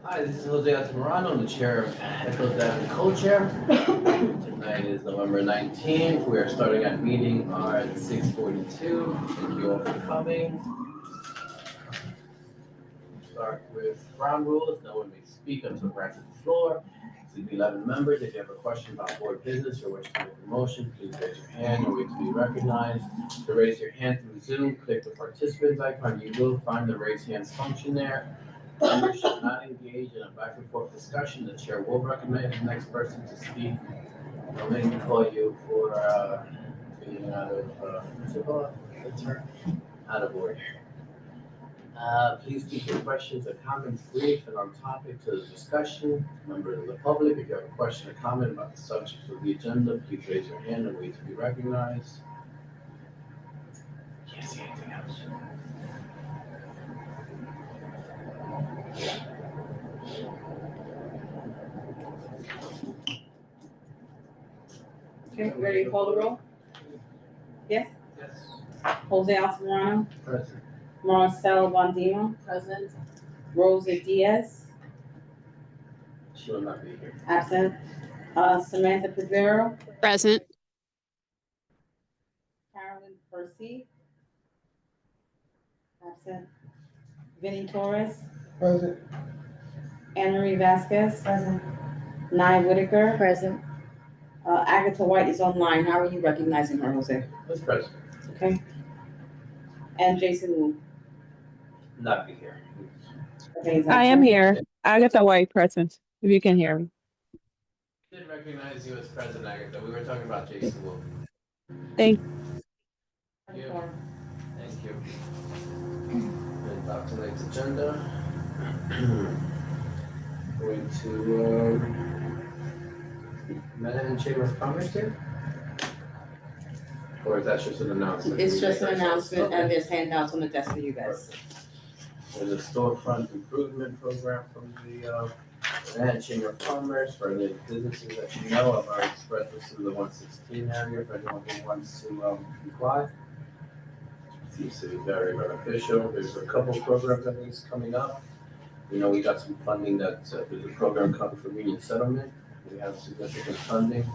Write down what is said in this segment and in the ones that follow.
Hi, this is Jose Altamirano, I'm the chair of Echoes Avenue co-chair. Tonight is November 19th. We are starting our meeting at 6:42. Thank you all for coming. Start with ground rules. No one may speak until granted the floor. CB11 members, if you have a question about board business or wish to make a motion, please raise your hand and wait to be recognized. To raise your hand through Zoom, click the participants icon. You will find the raise hands function there. Members should not engage in a back and forth discussion. The chair will recommend the next person to speak. I'll make me call you for being out of order. Please keep your questions and comments brief and on topic to the discussion. Members of the public, if you have a question or comment about the subject of the agenda, please raise your hand and wait to be recognized. Can't see anything else. Okay, ready to call the roll? Yes? Yes. Jose Altamirano, Present. Marcelo Bondino, Present. Rosa Diaz, She will not be here. absent. Samantha Pedrero, Present. Carolyn Percy, absent. Vinnie Torres, Present. Anne Marie Vasquez, Present. Nye Whitaker, Present. Agatha White is online. How are you recognizing her, Jose? That's present. Okay. And Jason Wu. Not be here. Okay, is I that am true? here. Agatha White, present, if you can hear me. I did recognize you as President Agatha. We were talking about Jason Wu. Thank Thank you. Thank you. And about tonight's agenda. Going to Manhattan Chamber of Commerce here? Or is that just an announcement? It's just an announcement, Okay. and there's handouts on the desk for you guys. There's a storefront improvement program from the Manhattan Chamber of Commerce for the businesses that you know. I've already expressed this to the 116 area for anyone who wants to comply. Seems to be very beneficial. There's a couple programs I think is coming up. You know, we got some funding that there's a program coming for Union Settlement. We have significant funding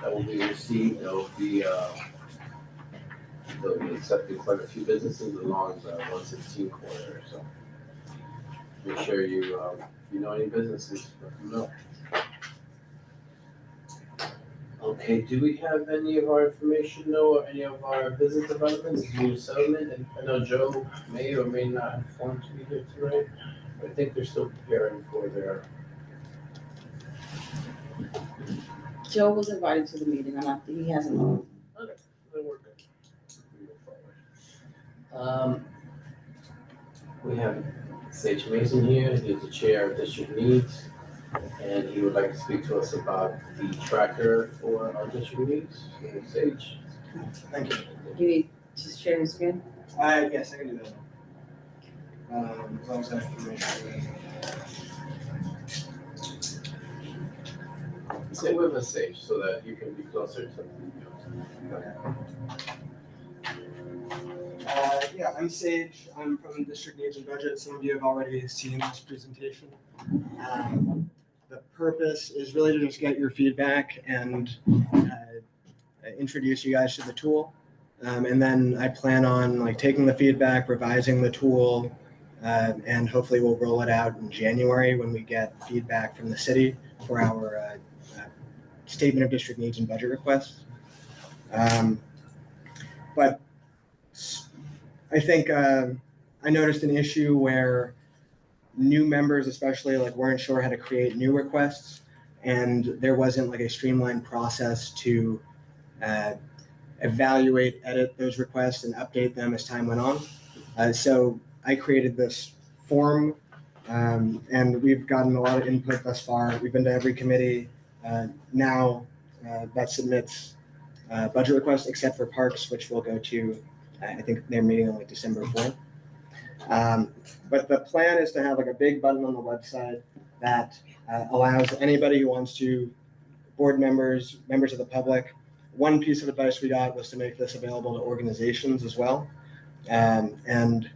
that will be received. They'll be accepting quite a few businesses along the 116 corridor. So make sure you, if you know any businesses, let them know. Okay, do we have any of our information or any of our business developments, Union Settlement? And I know Joe may or may not inform to be here tonight. I think they're still preparing for their. Joe was invited to the meeting, and I think he hasn't moved. Okay, then we're good. Move forward. We have Sage Mason here. He's the chair of District Needs, and he would like to speak to us about the tracker for our district needs. So, Sage. Thank you. You need to share your screen? Yes, I can do that. As long as I have information. Sit with us, Sage, so that you can be closer to the. Yeah, I'm Sage. I'm from District Needs and Budget. Some of you have already seen this presentation. The purpose is really to just get your feedback and introduce you guys to the tool. And then I plan on taking the feedback, revising the tool, and hopefully we'll roll it out in January when we get feedback from the city for our statement of district needs and budget requests. But I think I noticed an issue where new members especially weren't sure how to create new requests, and there wasn't a streamlined process to evaluate, edit those requests, and update them as time went on. So I created this form, and we've gotten a lot of input thus far. We've been to every committee now that submits budget requests, except for Parks, which we'll go to. I think they're meeting on December 4th. But the plan is to have a big button on the website that allows anybody who wants to, board members, members of the public, one piece of advice we got was to make this available to organizations as well. And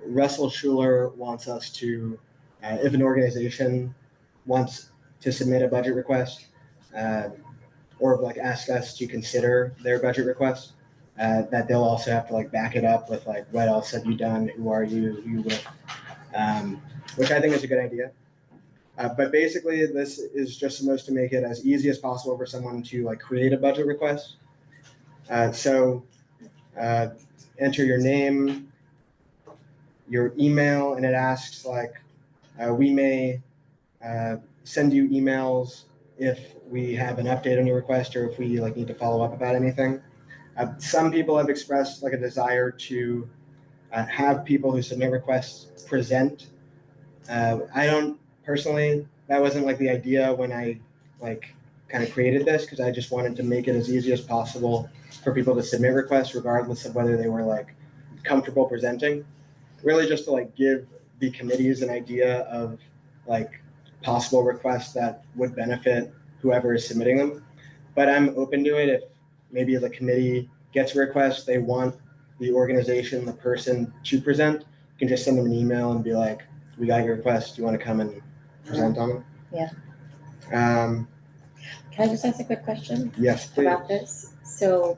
Russell Schuler wants us to, if an organization wants to submit a budget request, or like ask us to consider their budget request, that they'll also have to like back it up with like, what else have you done? Who are you? Who you with? Which I think is a good idea. But basically, this is just supposed to make it as easy as possible for someone to like create a budget request. So enter your name, your email, and it asks like, we may send you emails if we have an update on your request or if we like need to follow up about anything. Some people have expressed like a desire to have people who submit requests present. I don't personally, that wasn't like the idea when I like kind of created this, because I just wanted to make it as easy as possible for people to submit requests regardless of whether they were like comfortable presenting. Really just to like give the committees an idea of like possible requests that would benefit whoever is submitting them. But I'm open to it if maybe the committee gets a request, they want the organization, the person to present, you can just send them an email and be like, we got your request, do you want to come and present on it? Yeah. Can I just ask a quick question? Yes, please. About this? So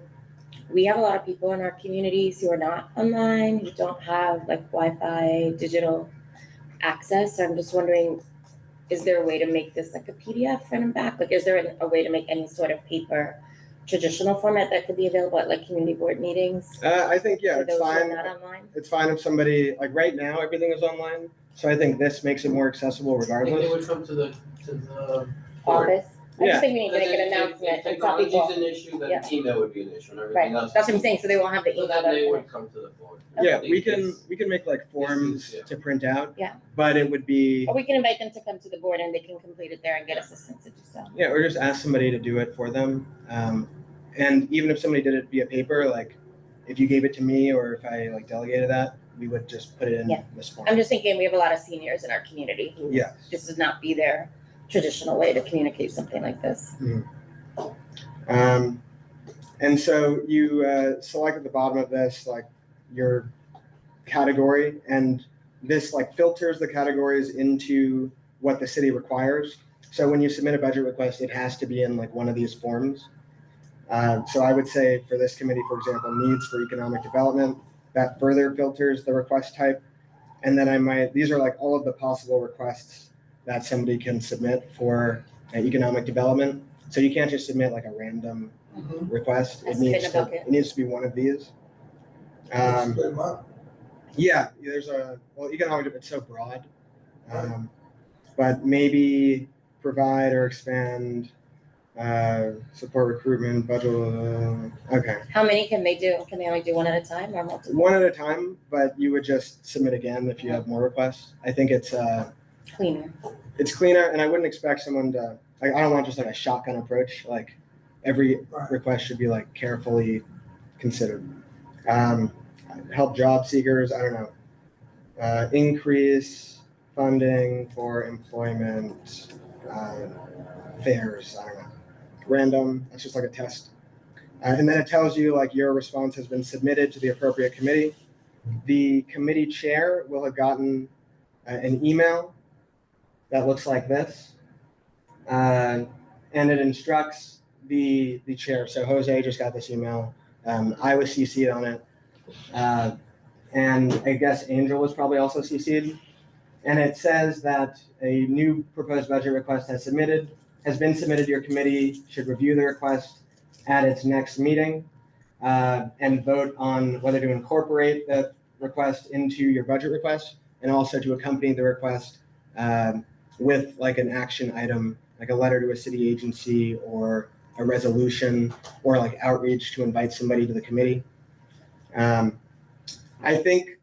we have a lot of people in our communities who are not online, who don't have like Wi-Fi, digital access. So I'm just wondering, is there a way to make this like a PDF front and back? Like, is there a way to make any sort of paper traditional format that could be available at like community board meetings? I think, yeah, for it's those who are fine. not online? It's fine if somebody, like right now, everything is online. So I think this makes it more accessible I think they regardless. would come to the board. Office? I Yeah. just think we need to make an If announcement and tell technology's people. an issue, then Yeah. email would be an issue and Right, everything else. that's what I'm saying, so they won't have the So email. then they that- would come to the board. Yeah, In we case- can make like forms yeah. to print out. Yeah. But it would be, Or we can invite them to come to the board and they can complete it there and get assistance to do so. yeah, or just ask somebody to do it for them. And even if somebody did it via paper, like if you gave it to me or if I like delegated that, we would just put it in Yeah. this form. I'm just thinking, we have a lot of seniors in our community who Yes. this would not be their traditional way to communicate something like this. And so you select at the bottom of this, like your category, and this like filters the categories into what the city requires. So when you submit a budget request, it has to be in like one of these forms. So I would say for this committee, for example, needs for economic development, that further filters the request type. And then these are like all of the possible requests that somebody can submit for economic development. So you can't just submit like a random request. Has to fit in a bucket. It needs to be one of these. Yeah, there's economic, it's so broad. But maybe provide or expand, support recruitment, budget, okay. How many can they do? Can they only do one at a time or multiple? One at a time, but you would just submit again if you have more requests. I think it's Cleaner. cleaner, and I wouldn't expect someone to, like, I don't want just like a shotgun approach. Like every request should be like carefully considered. Help job seekers, I don't know. Increase funding for employment fairs, I don't know. Random, that's just like a test. And then it tells you like your response has been submitted to the appropriate committee. The committee chair will have gotten an email that looks like this. And it instructs the chair. So Jose just got this email. I was CC'd on it. And I guess Angel was probably also CC'd. And it says that a new proposed budget request has been submitted to your committee, should review the request at its next meeting and vote on whether to incorporate the request into your budget request, and also to accompany the request with like an action item, like a letter to a city agency or a resolution or like outreach to invite somebody to the committee. I think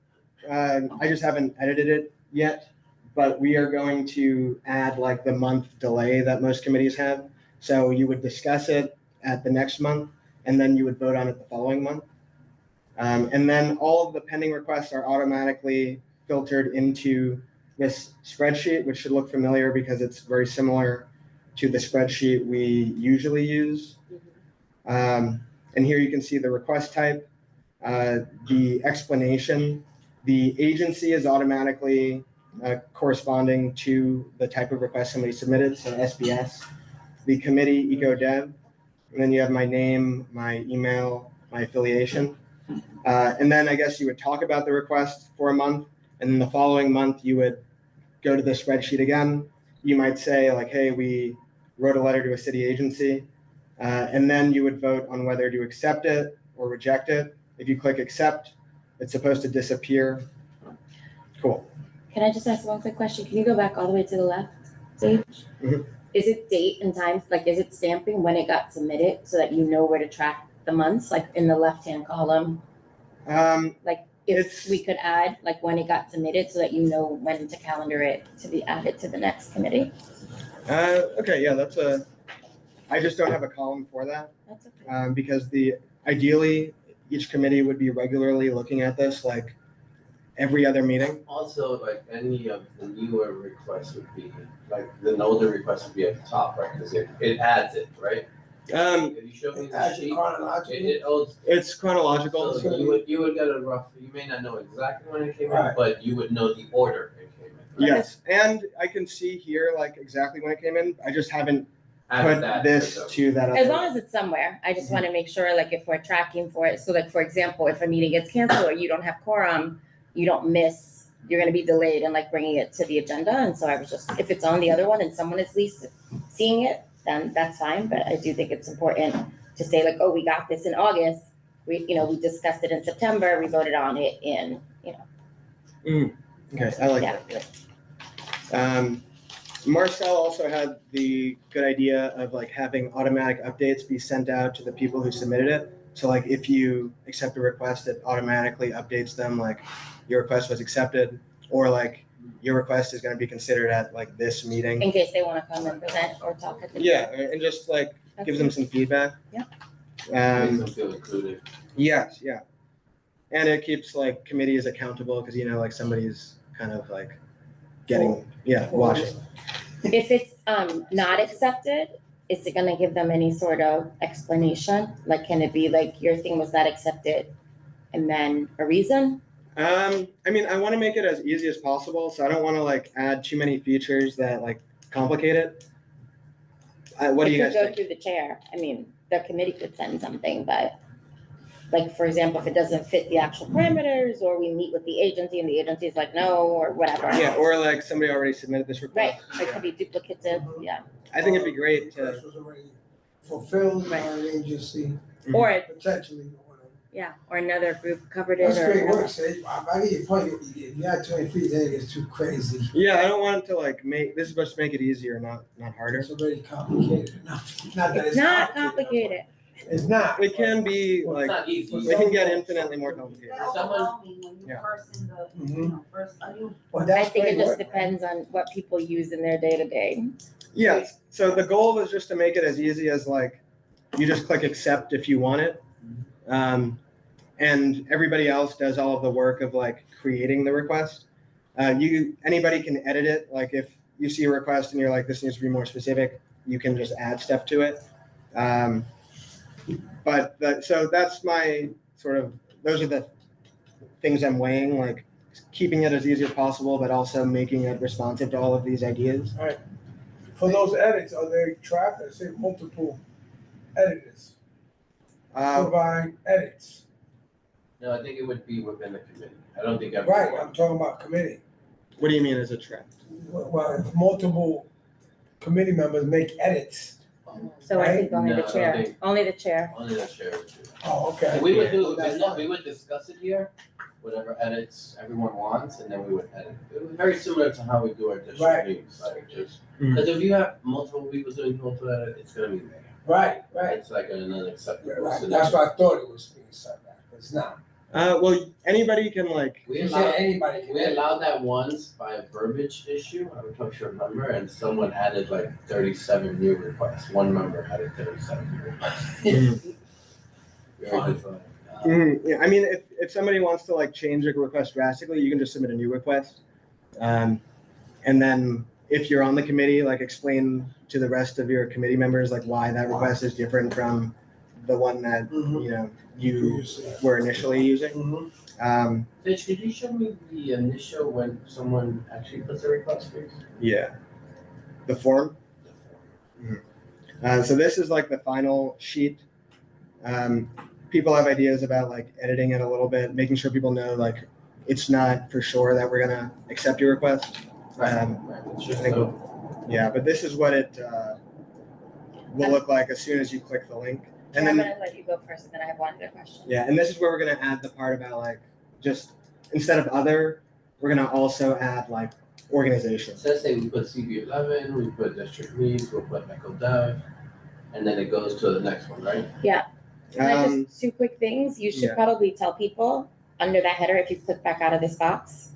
I just haven't edited it yet, but we are going to add like the month delay that most committees have. So you would discuss it at the next month, and then you would vote on it the following month. And then all of the pending requests are automatically filtered into this spreadsheet, which should look familiar because it's very similar to the spreadsheet we usually use. And here you can see the request type, the explanation. The agency is automatically corresponding to the type of request somebody submitted, so SBS. The committee, EcoDev, and then you have my name, my email, my affiliation. And then I guess you would talk about the request for a month, and then the following month you would go to the spreadsheet again. You might say like, hey, we wrote a letter to a city agency, and then you would vote on whether to accept it or reject it. If you click accept, it's supposed to disappear. Cool. Can I just ask one quick question? Can you go back all the way to the left page? Mhm. Is it date and time, like is it stamping when it got submitted so that you know where to track the months, like in the left-hand column? Like if It's- we could add like when it got submitted so that you know when to calendar it to be added to the next committee? Okay, yeah, I just don't have a column for that. That's okay. Because ideally, each committee would be regularly looking at this, like every other meeting. Also, like any of the newer requests would be, like the older request would be at the top, right? Because it adds it, right? If you show me the sheet, it owes. It's chronological. So you would get a rough, you may not know exactly when it came in, Right. but you would know the order it came in. Right? Yes, and I can see here like exactly when it came in. I just haven't Added put that this the- to that. As other- long as it's somewhere, I just want to make sure, like, if we're tracking for it, so like, for example, if a meeting gets canceled or you don't have quorum, you don't miss, you're gonna be delayed in like bringing it to the agenda, and so I was just, if it's on the other one and someone is at least seeing it, then that's fine, but I do think it's important to say like, oh, we got this in August, we discussed it in September, we voted on it in, Okay, I like Yeah. that. Marcel also had the good idea of like having automatic updates be sent out to the people who submitted it. So like if you accept a request, it automatically updates them like your request was accepted, or like your request is going to be considered at like this meeting. in case they wanna come and present or talk at the. Yeah, and just like gives them some feedback. Yeah. Makes them feel included. Yes, yeah. And it keeps like committees accountable because like somebody's kind of like getting, watching. If it's not accepted, is it gonna give them any sort of explanation? Like, can it be like your thing was not accepted and then a reason? I mean, I want to make it as easy as possible, so I don't want to like add too many features that like complicate it. What do you guys It could go think? through the chair. I mean, the committee could send something, but like, for example, if it doesn't fit the actual parameters, or we meet with the agency and the agency is like, no, or whatever. Yeah, or like somebody already submitted this Right, request. it could be duplicative, yeah. I think it'd be great to. This was already fulfilled by our agency, Or, potentially. yeah, or another group covered it That's or. great work, Sage. I get your point. If you have 20 feet, then it gets too crazy. Yeah, I don't want it to like this is supposed to make it easier, not harder. It's already complicated enough. Not that It's not complicated. It's not. It can be Well, it's like not easy. it can get infinitely more complicated. Someone- When you Yeah. first in the, Mhm. first, Well, I that's think it great just work. depends on what people use in their day-to-day. Yes. So the goal was just to make it as easy as like you just click accept if you want it. And everybody else does all of the work of like creating the request. Anybody can edit it. Like if you see a request and you're like, this needs to be more specific, you can just add stuff to it. So that's my sort of, those are the things I'm weighing, like keeping it as easy as possible, but also making it responsive to all of these ideas. For those edits, are they tracked? I say multiple editors provide edits. No, I think it would be within the committee. I don't think Right, everyone. I'm talking about committee. What do you mean as a trap? Well, if multiple committee members make edits. So I think only No, the I don't chair, think- only the chair. Only the chair would do that. Oh, okay. We would do, That's fine. we would discuss it here, whatever edits everyone wants, and then we would edit. It was very similar to how we do our Right. district meetings, like just, because if you have multiple people doing multiple edits, it's gonna be there. Right, right. It's like an unacceptable Right. scenario. That's why I thought it was being said that, but it's not. Well, anybody can like, We You allowed, said anybody can we edit. allowed that once by a verbiage issue, I don't know if you remember, and someone added like 37 new requests. One member added 37 new requests. Very just like, yeah, I mean, if somebody wants to like change a request drastically, you can just submit a new request. And then if you're on the committee, like explain to the rest of your committee members like why that request is different from the one that, Mhm. you know, you were initially using. Mhm. Mitch, could you show me the initial when someone actually puts a request for? Yeah. The form. So this is like the final sheet. People have ideas about like editing it a little bit, making sure people know like it's not for sure that we're gonna accept your request. Right. It's just I think so. Yeah, but this is what it will look like as soon as you click the link. And I'm then, gonna let you go first, and then I have one other question. yeah, and this is where we're gonna add the part about like, just instead of other, we're gonna also add like organizations. So let's say we put CB11, we put district leads, we'll put Echo Dev, and then it goes to the next one, right? Can I just, two quick things, you should yeah. probably tell people under that header, if you click back out of this box,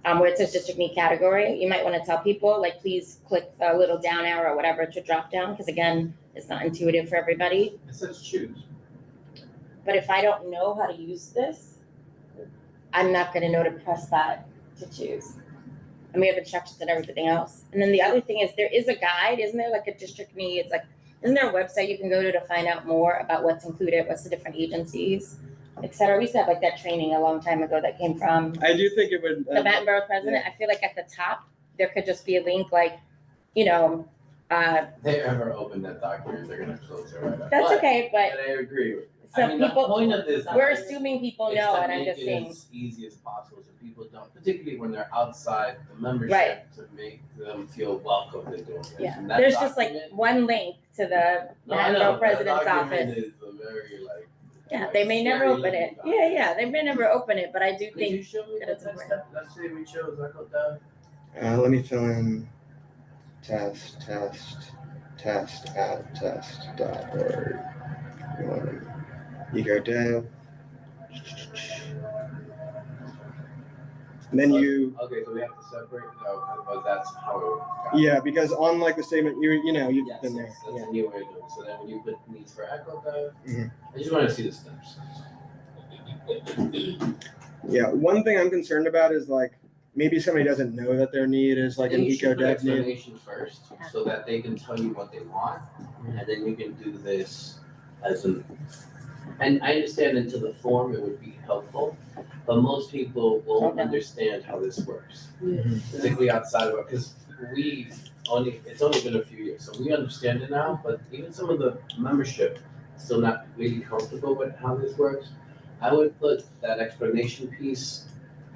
where it says district need category, you might wanna tell people, like, please click the little down arrow, whatever, to drop down, because again, it's not intuitive for everybody. It says choose. But if I don't know how to use this, I'm not gonna know to press that to choose. And we have instructions and everything else. And then the other thing is, there is a guide, isn't there, like a district needs, like, isn't there a website you can go to find out more about what's included, what's the different agencies, et cetera? We used to have like that training a long time ago that came from I do think it would. the Baton Borough president. I feel like at the top, there could just be a link like, you know, If they ever open that document, they're gonna close it right up. that's okay, but And I agree with. I some mean, the people, point of this. we're is assuming people is know, to and I'm make just it saying, as easy as possible so people don't, particularly when they're outside the membership, Right. to make them feel welcome to doing this. yeah, And that there's just like document- one link to the No, I Baton know, Borough that president's document office. is a very like. Yeah, they may never open it. Yeah, they may never open it, but I do Could you think, show me that that it's next important. step? Let's say we chose Echo Dev. Let me fill in test@test.org. Ego dev. And then you, Okay, so we have to separate, but that's how it. yeah, because on like the statement, you know, you've Yes, been there. yes, that's Yeah. a new way of doing it. So then when you put needs for Echo Dev, Mhm. I just want to see the steps. Yeah, one thing I'm concerned about is like maybe somebody doesn't know that their need is like I an think you eco should put dev need. explanation first, so that they can tell you what they want, and then you can do this as an. And I understand into the form it would be helpful, but most people won't Okay. understand how this works. Mhm. Particularly outside of it, because it's only been a few years, so we understand it now, but even some of the membership still not really comfortable with how this works. I would put that explanation piece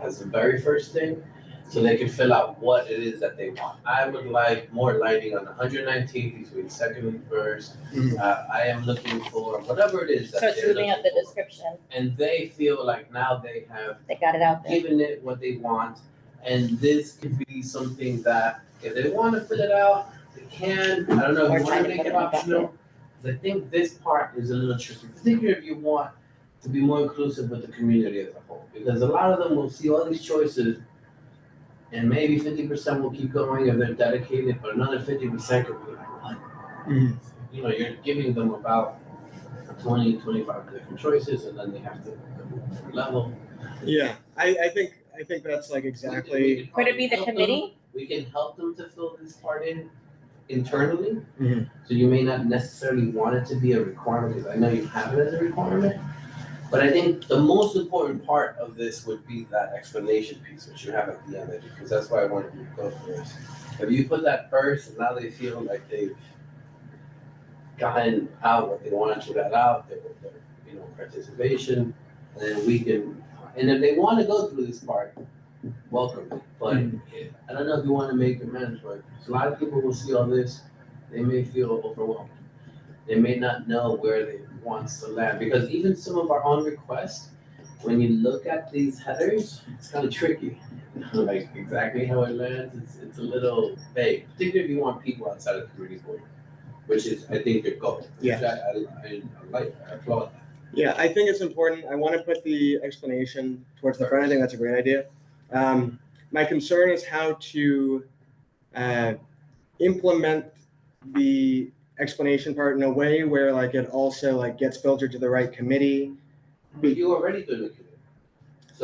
as the very first thing, so they can fill out what it is that they want. I would like more lighting on 119th between second and first. Mhm. I am looking for whatever it is that so it's they're moving up the looking for. description, And they feel like now they have they got it out there. given it what they want, and this could be something that if they want to fill it out, they can. I don't know Or if you try want to to make put it it in the bucket. optional. 'Cause I think this part is a little tricky, particularly if you want to be more inclusive with the community as a whole, because a lot of them will see all these choices, and maybe 50% will keep going if they're dedicated, but another 50% could be like, what? Mhm. You know, you're giving them about 20, 25 different choices, and then they have to go to a different level. Yeah, I think that's like exactly. Could it be the help them- committee? We can help them to fill this part in internally. Mhm. So you may not necessarily want it to be a requirement, because I know you have it as a requirement. But I think the most important part of this would be that explanation piece, which you have at the end of it, because that's why I wanted you to go through this. If you put that first, and now they feel like they've gotten out what they wanted to get out, their participation, and then we can, and if they want to go through this part, welcome. But I don't know if you want to make it mandatory. So a lot of people will see all this, they may feel overwhelmed. They may not know where they want to land, because even some of our own requests, when you look at these headers, it's kind of tricky. Like exactly how it lands, it's a little vague, particularly if you want people outside of the community board, which is, I think, your goal. Yes. I like, I applaud that. Yeah, I think it's important. I want to put the explanation towards the front. I think that's a great idea. My concern is how to implement the explanation part in a way where like it also like gets filtered to the right committee. But you already doing the committee.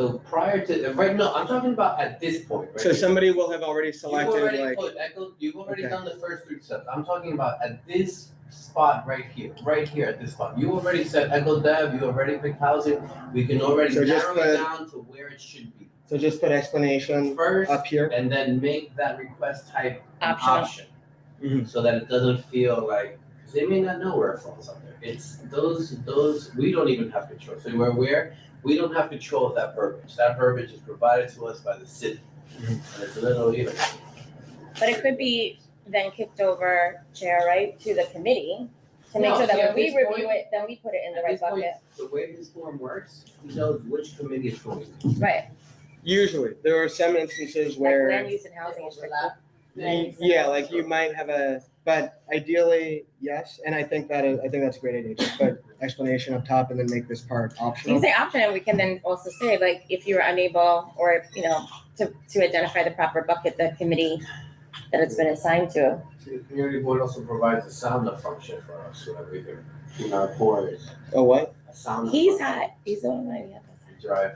So prior to, right, no, I'm talking about at this point, right? So somebody will have already You've selected already like, put Echo, you've already Okay. done the first 3 steps. I'm talking about at this spot right here at this spot. You already said Echo Dev, you already picked housing. We can already So just narrow it put- down to where it should be. so just put explanation First, up here. and then make that request type an Optional. option. Mhm. So that it doesn't feel like, because they may not know where it falls under. It's those, we don't even have control. So we don't have control of that verbiage. That verbiage is provided to us by the city. Mhm. And it's a little, But it could be then kicked over, Chair, right, to the committee to make No, sure that see, when at we this review point- it, then we put it in the At right this point, bucket. the way this form works, he knows which committee it's going to. Right, Usually, there are some instances like where, land use and housing is strictly. yeah, like you might have but ideally, yes, and I think that's a great idea. Just put explanation up top and then make this part You can optional. say option, and we can then also say, like, if you're unable or, to identify the proper bucket, the committee that it's been assigned to. See, the community board also provides a sound up function for us, so that we can, in our boards, Oh, what? a sound up. He's function. hot, he's the one that we have. to Drive.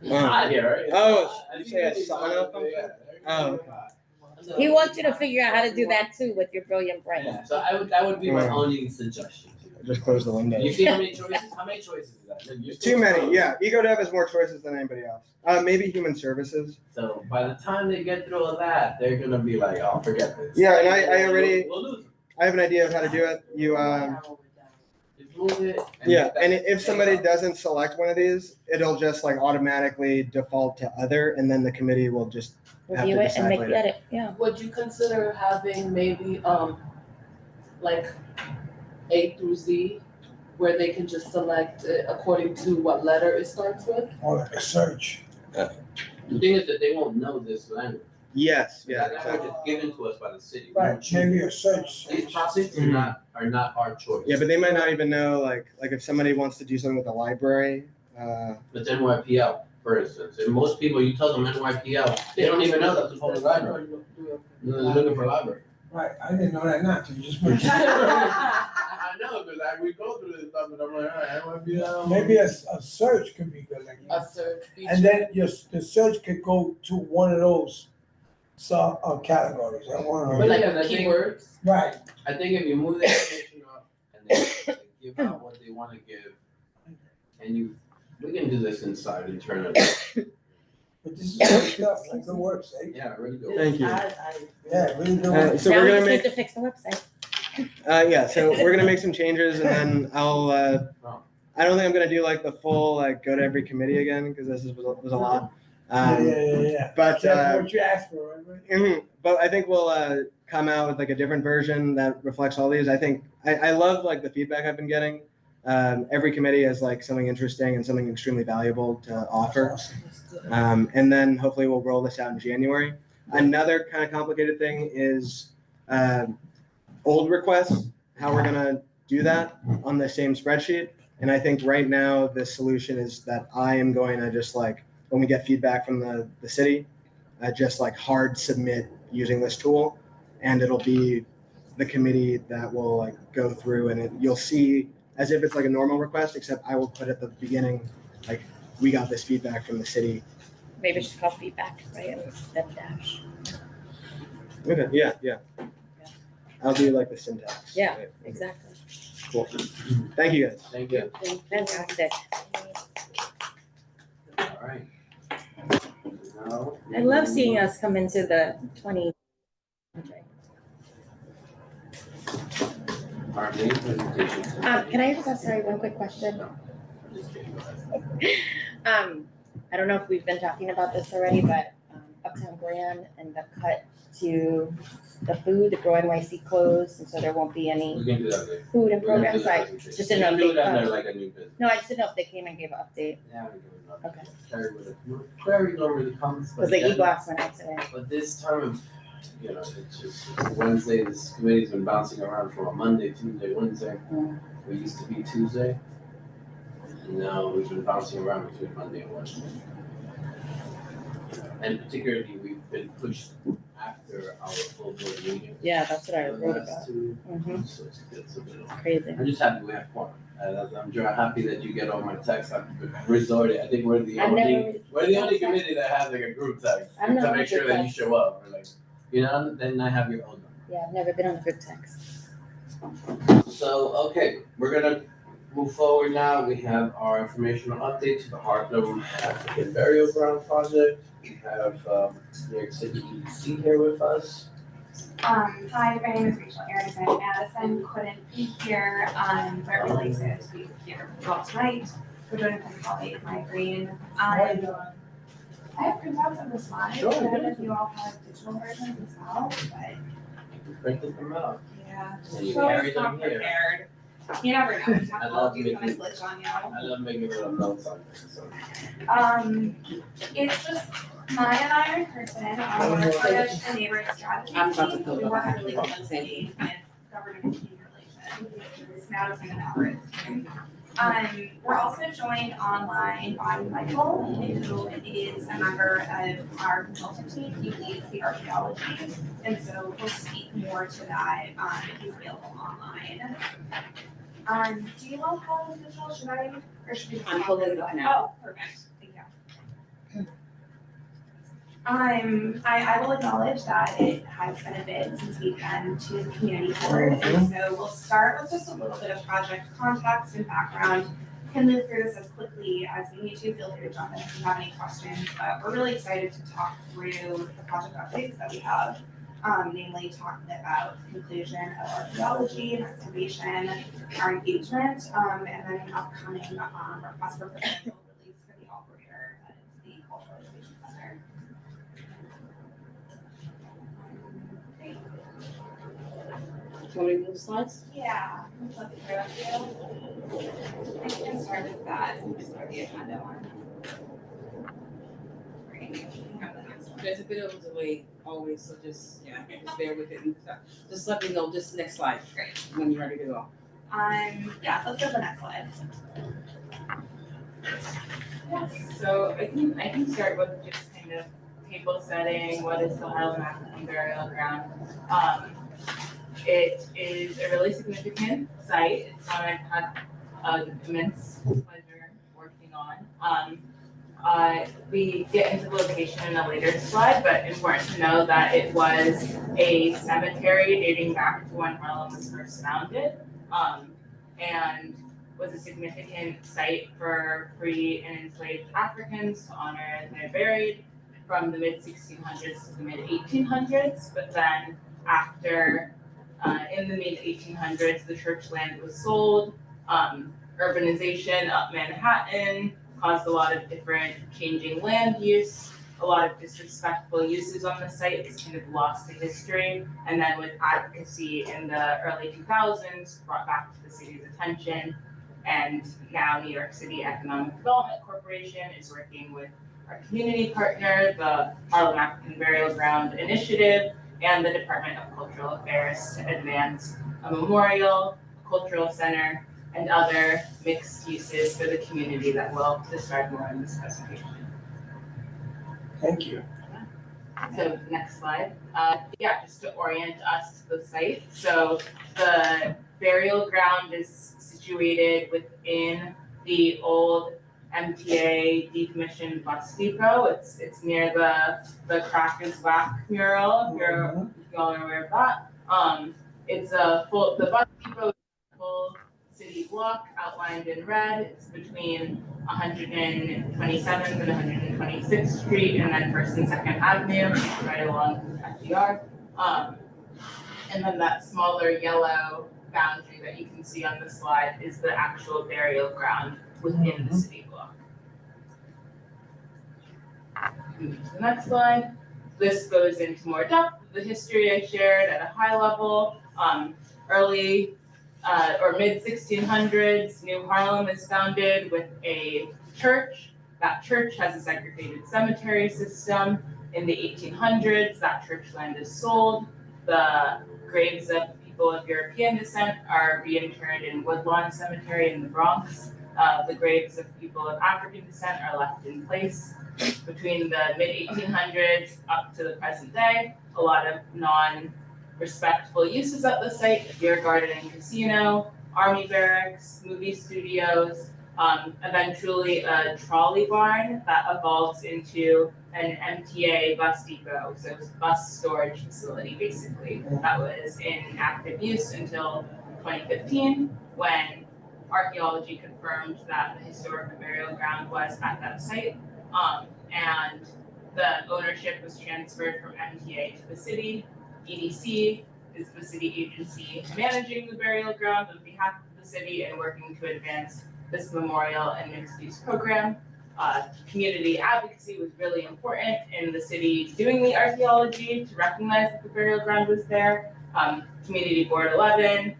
It's Oh. hot here, right? It's Oh, hot. you It's say a really sauna hot, function? yeah. Oh, okay. He wants you to figure out how to do that too with your brilliant brain. Yeah, so that would be my Mm. only suggestion to you. Just close the window. You see how many choices? How many choices is that? You're still Too many, scrolling. yeah. EcoDev has more choices than anybody else. Maybe human services. So by the time they get through all that, they're gonna be like, oh, forget this. Yeah, and I already- We'll lose them. I have an idea of how to do it. You, Just move it. yeah, make that- and if somebody doesn't select one of these, it'll just like automatically default to other, and then the committee will just have Review to it and decide make the later. edit, yeah. Would you consider having maybe, like A through Z, where they can just select it according to what letter it starts with? Or like a search. The thing is that they won't know this language. Yes, yeah, That exactly. language is given to us by the city. We Right, don't choose maybe it. a search. These topics Mhm. are not our choice. Yeah, but they might not even know, like if somebody wants to do something with the library, It's NYPL, for instance, and most people, you tell them NYPL, they don't even know that's a public library. They're looking for library. Right, I didn't know that not to, you just mentioned. I know, because we go through this stuff, and I'm like, all right, NYPL. Maybe a search could be good, like, A search feature. and then the search could go to one of those categories, I But wanna, like Yeah, I think- keywords. right, I think if you move the information up and they give out what they wanna give, and we can do this inside internally. but this is good stuff, like good work, eh? Yeah, really good. thank you. Yeah, really good So work. we're Now we gonna just need make, to fix the website. yeah, so we're gonna make some changes and then I'll, I don't think I'm gonna do like the full, like go to every committee again, because this was a lot. Yeah. But, That's what you asked for, right? but I think we'll come out with like a different version that reflects all these. I think I love like the feedback I've been getting. Every committee has like something interesting and something extremely valuable to offer. And then hopefully we'll roll this out in January. Another kind of complicated thing is old requests, how we're gonna do that on the same spreadsheet. And I think right now the solution is that I am going to just like, when we get feedback from the city, just like hard submit using this tool. And it'll be the committee that will like go through and you'll see as if it's like a normal request, except I will put at the beginning, like, we got this feedback from the city. Maybe it's just called feedback, right, and then dash. Okay, yeah. I'll do like the syntax. Yeah. Exactly. Cool. Thank you guys. Thank you. Fantastic. All right. Now, I love seeing us come into the 20. our main presentation. Can I just ask, sorry, one quick question? Just kidding, go ahead. I don't know if we've been talking about this already, but Uptown Grand and the cut to the food, the Grow NYC closed, and so there won't be We any can do that later. food and We're gonna do programs. that I as a just change. didn't know We if can do they it under come. like a new business. No, I just didn't know if they came and gave an update, Yeah, we can do it. Okay. Clary normally comes, but because the again, e-glass went out today. but this time of, it's Wednesday, this committee's been bouncing around from a Monday, Tuesday, Wednesday. Mm. We used to be Tuesday. And now we've been bouncing around between Monday and Wednesday. And particularly, we've been pushed after our full board meeting. Yeah, that's what I The wrote last about. two, Mhm. so it's good, so good. Crazy. I'm just happy we have quorum. Happy that you get all my texts. I'm resorted. I think we're the I've only never committee that has like a group text I'm not to on make the sure group that you text. show up. Or like, then I have your own number. Yeah, I've never been on the group text. So, okay, we're gonna move forward now. We have our informational update to the Harlem African Burial Ground Project. We have New York City EDC here with us. Hi, my name is Rachel Aronson. Madison couldn't be here, but really excited to be here well tonight. We're doing something called a migraine. I have printouts of the slides. Sure, I don't know yeah. if you all have digital versions as well, but We printed them out. yeah. And you So carry it's them not here. prepared. You never know. I love Technology is gonna making- glitch on you. I love making little notes on this, so. It's just Maya and I are in person, we're part of the neighborhood strategy I'm about to team. fill We them work out. really closely with government and community relations, Madison and Albert's team. We're also joined online by Michael, who is a member of our consultant team. He leads the archaeology, and so he'll speak more to that, if he's available online. Do you all have digital, should I, or should we? just I'm have pulling this it up one? now. Oh, perfect, thank you. I will acknowledge that it has been a bit since we've been to the community board, and so we'll start with just a little bit of project context and background. Can move through this as quickly as we need to, feel free to jump in if you have any questions, but we're really excited to talk through the project updates that we have. Namely talking about the conclusion of archaeology and excavation, our engagement, and then an upcoming, request for proposal release for the operator of the Cultural Education Center. Great. Do you want me to move slides? Yeah, let's look through it. I can start with that, start the agenda one. Great, we have the next one. There's a bit of a delay always, so just bear with it and stuff. Just let me know, just next slide. Great. When you're ready to go. Yeah, let's go to the next slide. So I can start with just kind of table setting, what is the Harlem African Burial Ground? It is a really significant site. It's one I've had an immense pleasure working on. We get into the location in a later slide, but important to know that it was a cemetery dating back to when Harlem was first founded, and was a significant site for free and enslaved Africans to honor their buried from the mid 1600s to the mid 1800s. But then after, in the mid 1800s, the church land was sold. Urbanization up Manhattan caused a lot of different changing land use, a lot of disrespectful uses on the site. It's kind of lost to history. And then with advocacy in the early 2000s, brought back to the city's attention. And now New York City Economic Development Corporation is working with our community partner, the Harlem African Burial Ground Initiative, and the Department of Cultural Affairs to advance a memorial, cultural center, and other mixed uses for the community that we'll describe more in this presentation. Thank you. So next slide. Just to orient us to the site. So the burial ground is situated within the old MTA decommissioned bus depot. It's near the Crack is Whack mural, if you all are aware of that. The bus depot is a full city block outlined in red. It's between 127th and 126th Street, and then 1st and 2nd Avenue, right along FDR. And then that smaller yellow boundary that you can see on the slide is the actual burial ground within the city block. Move to the next slide. This goes into more depth, the history I shared at a high level. Early or mid 1600s, New Harlem is founded with a church. That church has a segregated cemetery system. In the 1800s, that church land is sold. The graves of people of European descent are reinterred in Woodlawn Cemetery in the Bronx. The graves of people of African descent are left in place. Between the mid 1800s up to the present day, a lot of non-respectful uses at the site, a beer garden and casino, army barracks, movie studios, eventually a trolley barn that evolves into an MTA bus depot, so it's a bus storage facility basically, that was in active use until 2015 when archaeology confirmed that the historic burial ground was at that site. And the ownership was transferred from MTA to the city. EDC is the city agency managing the burial ground on behalf of the city and working to advance this memorial and mixed-use program. Community advocacy was really important in the city doing the archaeology to recognize that the burial ground was there. Community Board 11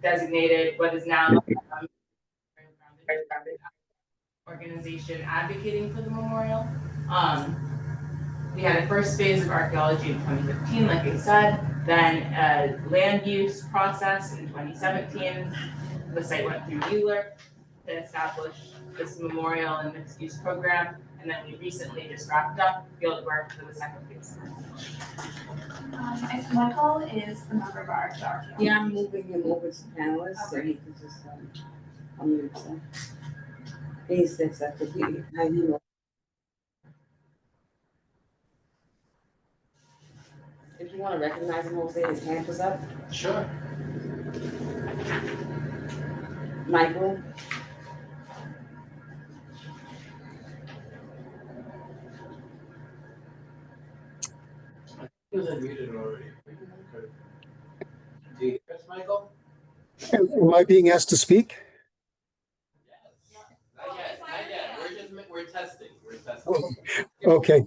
designated what is now the organization advocating for the memorial. We had a first phase of archaeology in 2015, like I said, then a land use process in 2017. The site went through ULERP to establish this memorial and mixed use program, and then we recently just wrapped up field work for the second phase. Michael is the member of our archaeology. Yeah, I'm moving him over to panelists, so he can just, unmute himself. He's accepted, how you know. If you wanna recognize him, Jose, his hand is up. Sure. Michael? He was unmuted already. Do you hear us, Michael? Am I being asked to speak? Yes. Not yet. We're testing. Okay.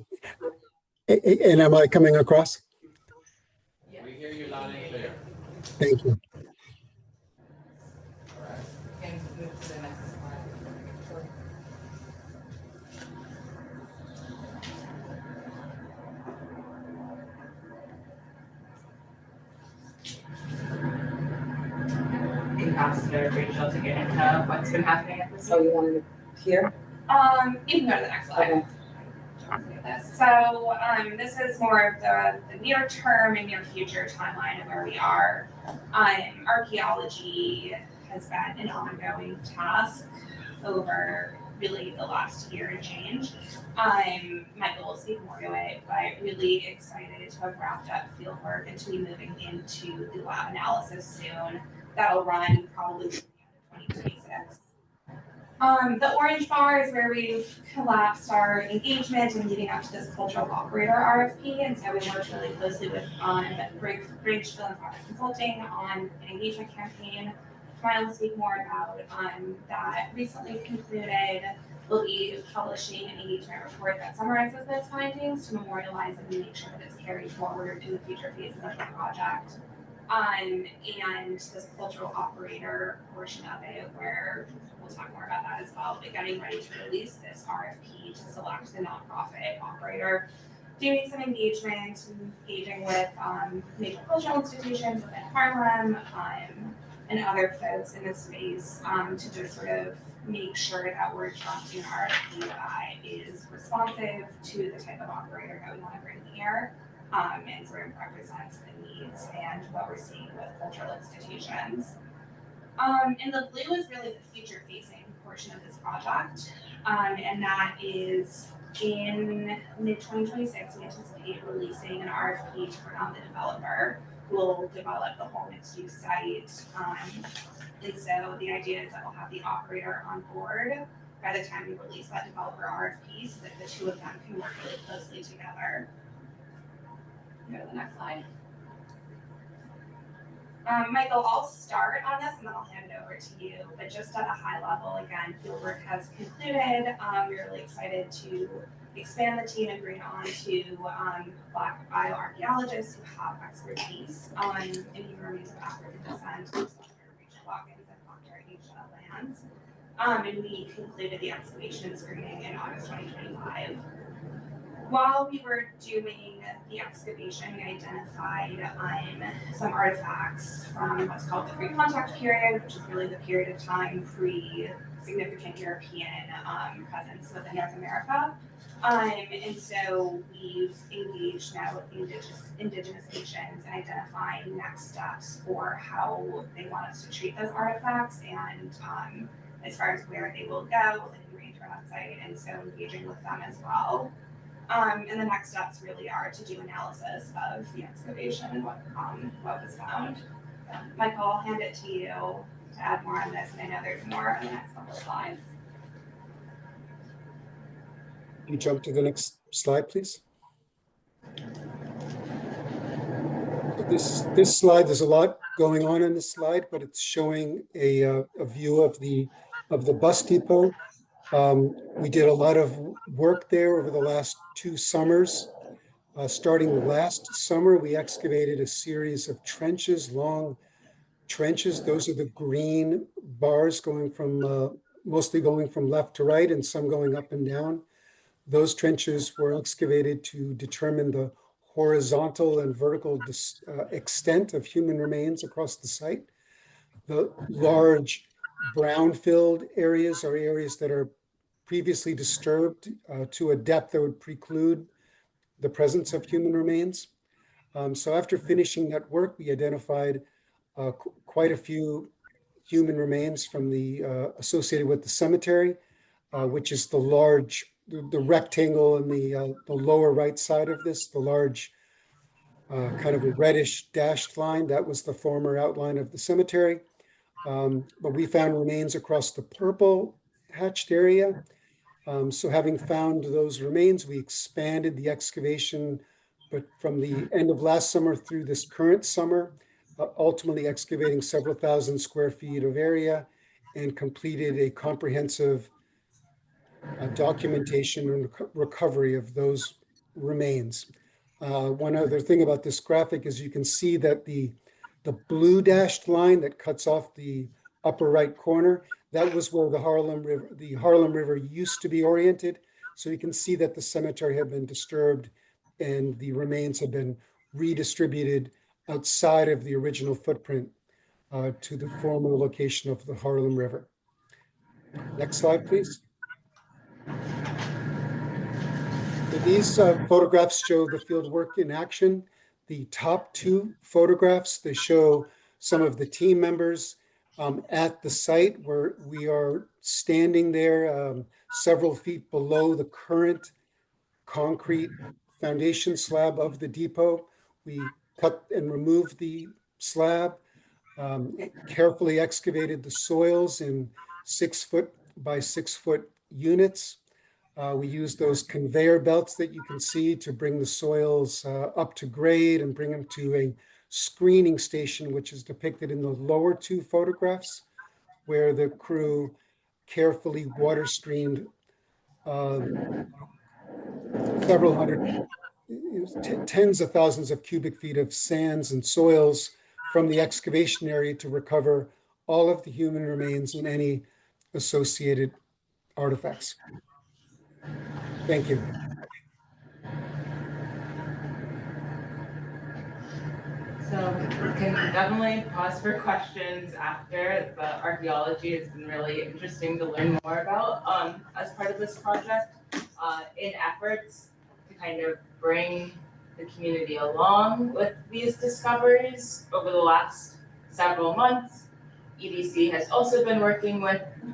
And am I coming across? We hear you loud and clear. Thank you. Can move to the next slide. Can pass to Rachel to get into what's been happening at the So site. you want to hear? You can go to the next slide. Okay. So this is more of the near term and near future timeline of where we are. Archaeology has been an ongoing task over really the last year and change. Michael will speak more to it, but really excited to have wrapped up field work and to be moving into the lab analysis soon. That'll run probably through the end of 2026. The orange bar is where we've collapsed our engagement and leading up to this cultural operator RFP. And so we worked really closely with Bridge Philanthropic Consulting on an engagement campaign. Tomorrow will speak more about that recently concluded. We'll be publishing an engagement report that summarizes those findings to memorialize and make sure that it's carried forward in the future phases of the project. And this cultural operator portion of it, where we'll talk more about that as well, but getting ready to release this RFP to select the nonprofit operator, doing some engagement, engaging with major cultural institutions within Harlem and other folks in this space to just sort of make sure that we're drafting an RFP that is responsive to the type of operator that we want to bring here. And sort of represents the needs and what we're seeing with cultural institutions. And the blue is really the future-facing portion of this project, and that is in mid-2026, we anticipate releasing an RFP to bring on the developer who will develop the whole mixed-use site. And so the idea is that we'll have the operator on board by the time we release that developer RFP so that the two of them can work really closely together. Go to the next slide. Michael, I'll start on this and then I'll hand it over to you, but just at a high level, again, fieldwork has concluded. We're really excited to expand the team and bring on to Black bioarchaeologists who have expertise in human remains of African descent, Dr. Rachel Watkins and Dr. Aisha Lands. And we concluded the excavation and screening in August 2025. While we were doing the excavation, we identified some artifacts from what's called the pre-contact period, which is really the period of time significant European presence within North America. And so we've engaged now with the indigenous nations in identifying next steps for how they want us to treat those artifacts and as far as where they will go and range for that site, and so engaging with them as well. And the next steps really are to do analysis of the excavation and what was found. So, Michael, I'll hand it to you to add more on this, and I know there's more on the next couple of slides. You jump to the next slide, please. This slide, there's a lot going on in this slide, but it's showing a view of the bus depot. We did a lot of work there over the last 2 summers. Starting last summer, we excavated a series of trenches, long trenches. Those are the green bars going from mostly going from left to right and some going up and down. Those trenches were excavated to determine the horizontal and vertical extent of human remains across the site. The large brown-filled areas are areas that are previously disturbed to a depth that would preclude the presence of human remains. So after finishing that work, we identified quite a few human remains from the associated with the cemetery, which is the rectangle in the lower right side of this, the large kind of a reddish dashed line. That was the former outline of the cemetery. But we found remains across the purple hatched area. So having found those remains, we expanded the excavation, but from the end of last summer through this current summer, ultimately excavating several thousand square feet of area and completed a comprehensive documentation and recovery of those remains. One other thing about this graphic is you can see that the blue dashed line that cuts off the upper right corner, that was where the Harlem River used to be oriented. So you can see that the cemetery had been disturbed and the remains have been redistributed outside of the original footprint to the former location of the Harlem River. Next slide, please. So these photographs show the field work in action. The top 2 photographs, they show some of the team members at the site where we are standing there several feet below the current concrete foundation slab of the depot. We cut and removed the slab, carefully excavated the soils in 6-foot by 6-foot units. We used those conveyor belts that you can see to bring the soils up to grade and bring them to a screening station, which is depicted in the lower 2 photographs, where the crew carefully water screened several hundred, tens of thousands of cubic feet of sands and soils from the excavation area to recover all of the human remains and any associated artifacts. Thank you. So we can definitely pause for questions after. The archaeology has been really interesting to learn more about as part of this project. In efforts to kind of bring the community along with these discoveries over the last several months, EDC has also been working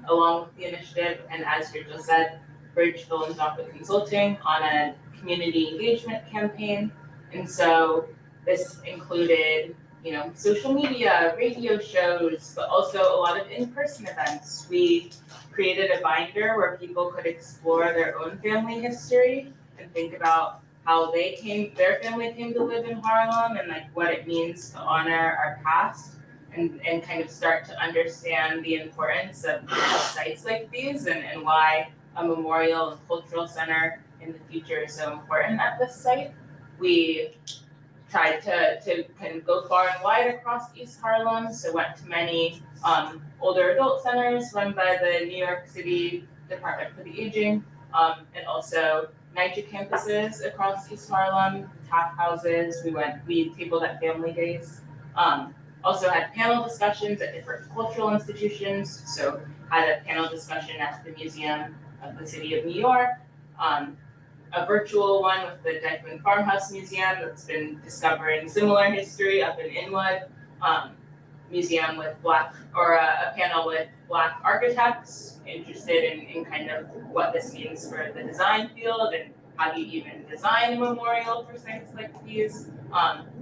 along with the initiative, and as you just said, Bridge Philanthropic Consulting on a community engagement campaign. And so this included, social media, radio shows, but also a lot of in-person events. We created a binder where people could explore their own family history and think about how their family came to live in Harlem and what it means to honor our past and kind of start to understand the importance of sites like these and why a memorial and cultural center in the future is so important at this site. We tried to kind of go far and wide across East Harlem, so went to many older adult centers run by the New York City Department for the Aging, and also NYCHA campuses across East Harlem, tap houses. We tabled at family days. Also had panel discussions at different cultural institutions. So had a panel discussion at the Museum of the City of New York, a virtual one with the Dykeman Farmhouse Museum that's been discovering similar history up in Inwood, museum with a panel with Black architects interested in kind of what this means for the design field and how do you even design a memorial for sites like these.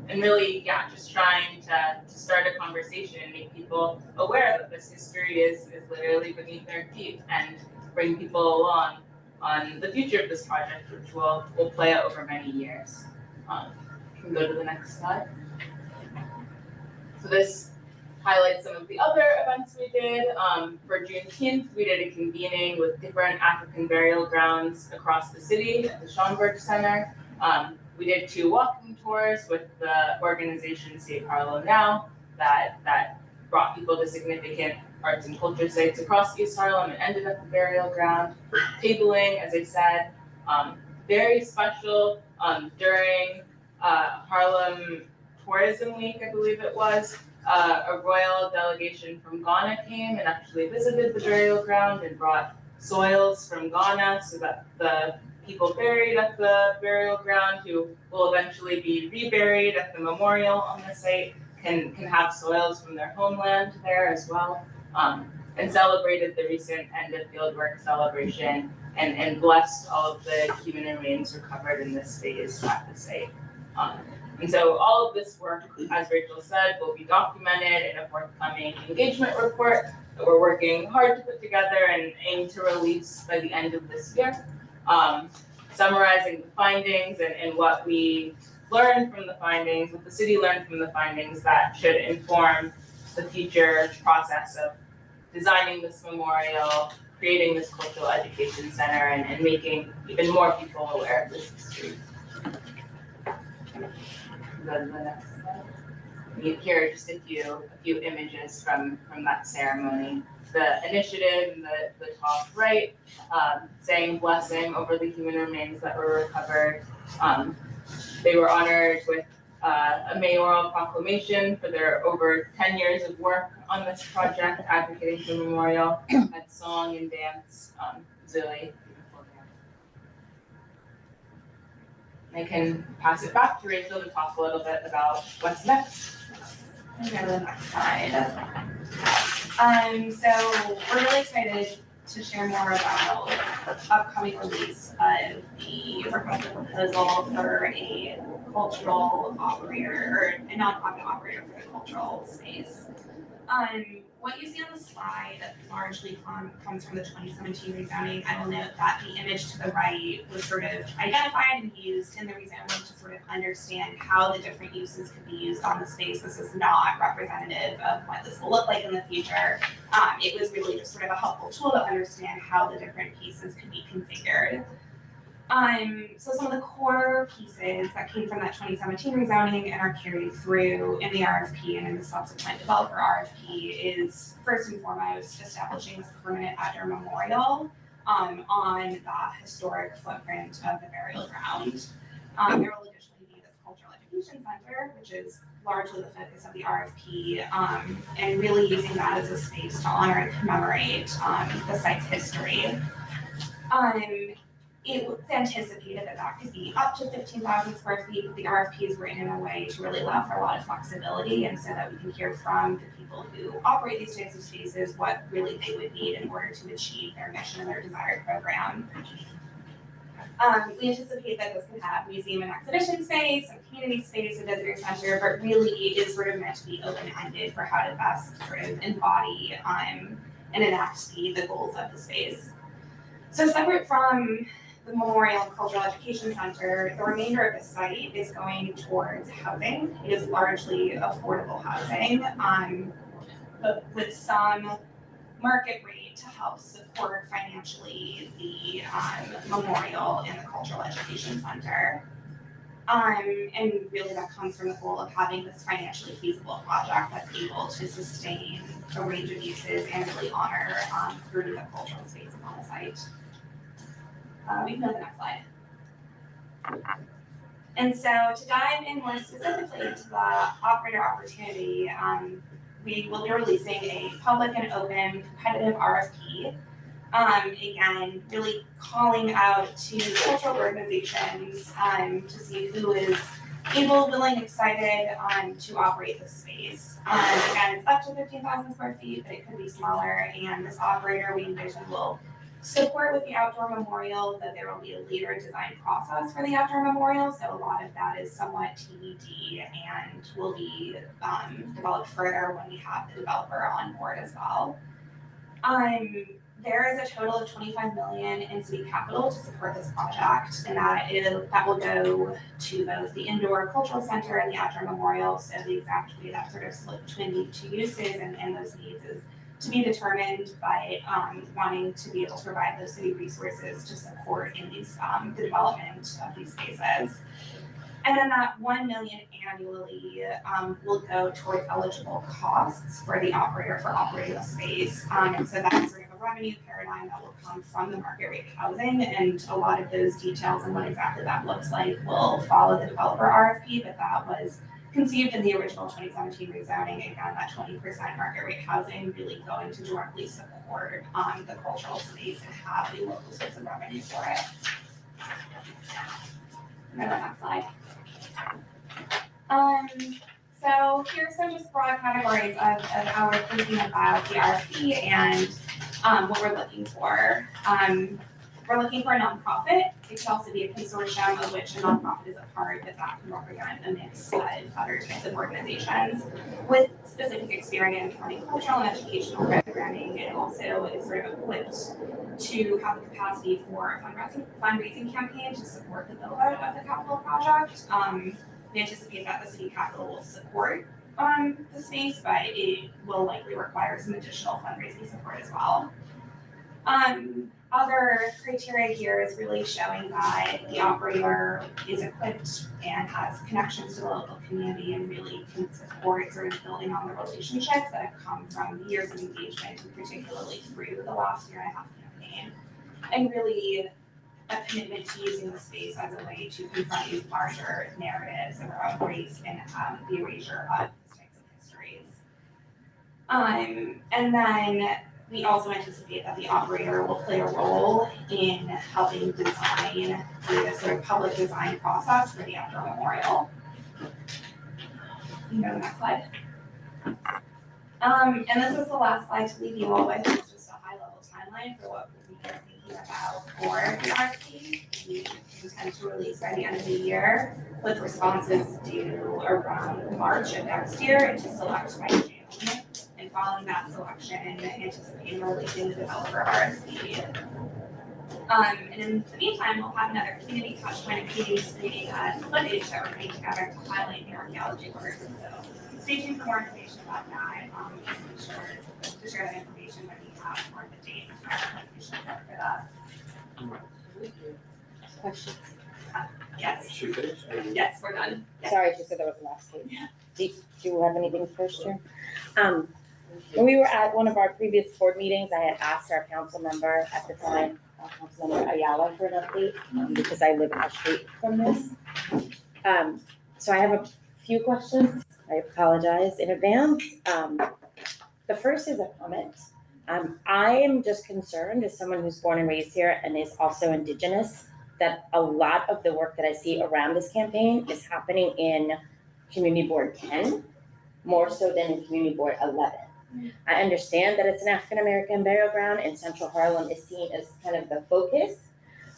And really, just trying to start a conversation and make people aware that this history is literally beneath their feet and bring people along on the future of this project, which will play out over many years. You can go to the next slide. So this highlights some of the other events we did. For Juneteenth, we did a convening with different African burial grounds across the city at the Schomburg Center. We did 2 walking tours with the organization Save Harlem Now that brought people to significant arts and culture sites across East Harlem and ended at the burial ground. Tabling, as I said, very special during Harlem Tourism Week, I believe it was. A royal delegation from Ghana came and actually visited the burial ground and brought soils from Ghana so that the people buried at the burial ground who will eventually be reburied at the memorial on the site can have soils from their homeland there as well. And celebrated the recent end of fieldwork celebration and blessed all of the human remains recovered in this phase at the site. And so all of this work, as Rachel said, will be documented in a forthcoming engagement report that we're working hard to put together and aim to release by the end of this year, summarizing the findings and what we learned from the findings, what the city learned from the findings that should inform the future process of designing this memorial, creating this cultural education center, and making even more people aware of this history. Go to the next slide. Here are just a few images from that ceremony. The initiative in the top right, saying blessing over the human remains that were recovered. They were honored with a mayoral proclamation for their over 10 years of work on this project, advocating for the memorial, had song and dance, really beautiful dance. I can pass it back to Rachel to talk a little bit about what's next. Go to the next slide. So we're really excited to share more about upcoming release of the requested proposal for a cultural operator or a nonprofit operator for the cultural space. What you see on the slide largely comes from the 2017 rezoning. I will note that the image to the right was sort of identified and used in the rezoning to sort of understand how the different uses could be used on the space. This is not representative of what this will look like in the future. It was really just sort of a helpful tool to understand how the different pieces could be configured. So some of the core pieces that came from that 2017 rezoning and are carried through in the RFP and in the subsequent developer RFP is first and foremost establishing this permanent outdoor memorial on the historic footprint of the burial ground. There will additionally be this cultural education center, which is largely the focus of the RFP, and really using that as a space to honor and commemorate the site's history. It was anticipated that could be up to 15,000 square feet. The RFP is written in a way to really allow for a lot of flexibility and so that we can hear from the people who operate these types of spaces what really they would need in order to achieve their mission and their desired program. We anticipate that this can have museum and exhibition space, and community space, and visitor center, but really is sort of meant to be open-ended for how to best sort of embody and enact the goals of the space. So separate from the Memorial and Cultural Education Center, the remainder of the site is going towards housing. It is largely affordable housing, but with some market rate to help support financially the memorial and the Cultural Education Center. And really that comes from the goal of having this financially feasible project that's able to sustain a range of uses and really honor through the cultural spaces on the site. We can go to the next slide. And so to dive in more specifically into the operator opportunity, we will be releasing a public and open competitive RFP. Again, really calling out to cultural organizations to see who is able, willing, excited to operate this space. Again, it's up to 15,000 square feet, but it could be smaller. And this operator we envision will support with the outdoor memorial, that there will be a later design process for the outdoor memorial. So a lot of that is somewhat TBD and will be developed further when we have the developer on board as well. There is a total of 25 million in city capital to support this project, and that will go to both the indoor cultural center and the outdoor memorial. So the exact way that sort of split between the two uses and those needs is to be determined by wanting to be able to provide those city resources to support in these the development of these spaces. And then that 1 million annually will go towards eligible costs for the operator for operating the space. And so that's sort of a revenue paradigm that will come from the market rate housing. And a lot of those details and what exactly that looks like will follow the developer RFP, but that was conceived in the original 2017 rezoning. Again, that 20% market rate housing really going to directly support the cultural space and have a local source of revenue for it. Remember that slide. So here's some just broad categories of how we're thinking about the RFP and what we're looking for. We're looking for a nonprofit. It could also be a consortium of which a nonprofit is a part, but that can represent a mix of other types of organizations with specific experience running cultural and educational programming, and also is sort of equipped to have the capacity for a fundraising campaign to support the build out of the capital project. We anticipate that the city capital will support the space, but it will likely require some additional fundraising support as well. Other criteria here is really showing that the operator is equipped and has connections to the local community and really can support sort of building on the relationships that have come from years of engagement, and particularly through the last 1.5 year campaign, and really a commitment to using the space as a way to confront these larger narratives around race and the erasure of these types of histories. And then we also anticipate that the operator will play a role in helping design the sort of public design process for the outdoor memorial. You can go to the next slide. And this is the last slide to leave you all with. It's just a high-level timeline for what we are thinking about for the RFP. We intend to release by the end of the year, with responses due around March of next year, and to select by June. And following that selection, anticipating releasing the developer RFP. And in the meantime, we'll have another community touchpoint and community screening footage that we're putting together to highlight the archaeology work. So stay tuned for more information about that. Be sure to share that information when we have more of the date for that. Questions? Yes. Should we finish? Yes, we're done. Sorry, she said that was the last page. Do you have anything first, Chair? When we were at one of our previous board meetings, I had asked our council member at the time, Councilmember Ayala, for an update, because I live across the street from this. So I have a few questions. I apologize in advance. The first is a comment. I am just concerned, as someone who's born and raised here and is also Indigenous, that a lot of the work that I see around this campaign is happening in Community Board 10, more so than in Community Board 11. I understand that it's an African American burial ground and Central Harlem is seen as kind of the focus.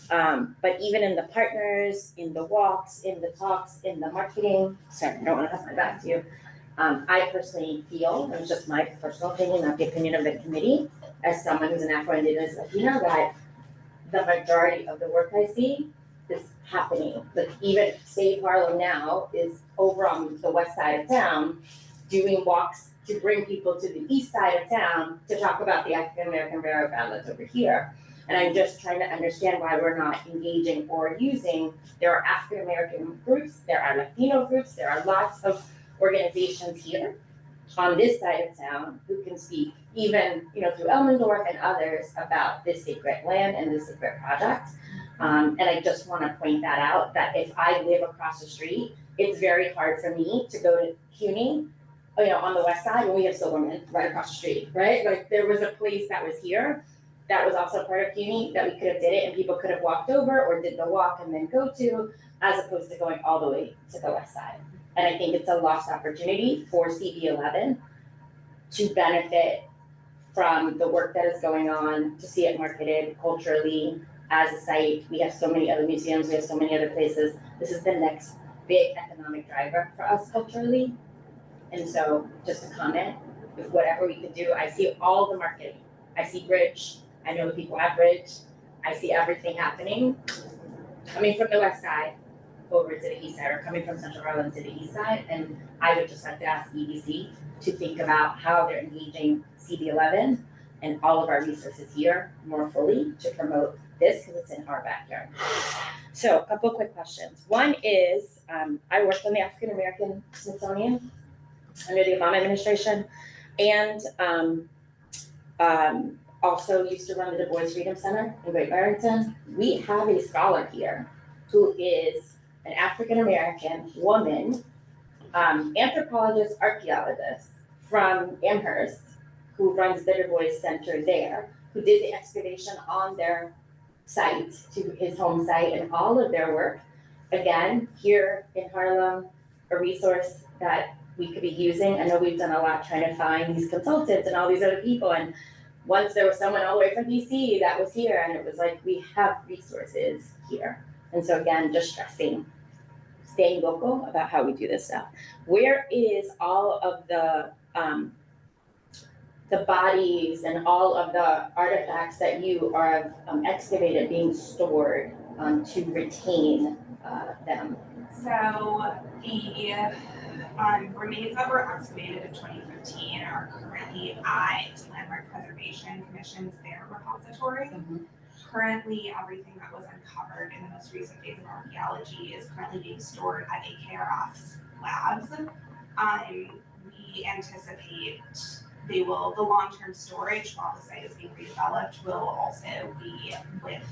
But even in the partners, in the walks, in the talks, in the marketing, sorry, I don't want to have my back to you. I personally feel, and it's just my personal opinion, not the opinion of the committee, as someone who's an Afro-Indigenous Latino, that the majority of the work I see is happening. Like even Save Harlem now is over on the west side of town doing walks to bring people to the east side of town to talk about the African American burial ground that's over here. And I'm just trying to understand why we're not engaging or using. There are African American groups, there are Latino groups, there are lots of organizations here on this side of town who can speak, even through Elmendorf and others, about this sacred land and this sacred project. And I just wanna point that out, that if I live across the street, it's very hard for me to go to CUNY, on the west side, when we have Silverman right across the street, right? Like, there was a place that was here, that was also part of CUNY, that we could have did it, and people could have walked over or did the walk and then go to, as opposed to going all the way to the west side. And I think it's a lost opportunity for CB11 to benefit from the work that is going on, to see it marketed culturally as a site. We have so many other museums, we have so many other places. This is the next big economic driver for us culturally. And so, just a comment, if whatever we could do, I see all the marketing. I see Bridge, I know the people at Bridge, I see everything happening. Coming from the west side over to the east side, or coming from Central Harlem to the east side, and I would just like to ask EDC to think about how they're engaging CB11 and all of our resources here more fully to promote this, because it's in our backyard. So, a couple quick questions. One is, I worked on the African American Smithsonian under the Obama administration, and also used to run the Du Bois Freedom Center in Great Barrington. We have a scholar here who is an African American woman, anthropologist, archaeologist from Amherst, who runs the Du Bois Center there, who did the excavation on their site, to his home site, and all of their work. Again, here in Harlem, a resource that we could be using. I know we've done a lot trying to find these consultants and all these other people, and once there was someone all the way from DC that was here, and it was like, we have resources here. And so again, just stressing, staying local about how we do this stuff. Where is all of the bodies and all of the artifacts that you are excavated being stored to retain them? So the remains that were excavated in 2015 are currently at Landmark Preservation Commission's their repository. Currently, everything that was uncovered in the most recent phase of archaeology is currently being stored at AKRF's labs. We anticipate the long-term storage while the site is being redeveloped will also be with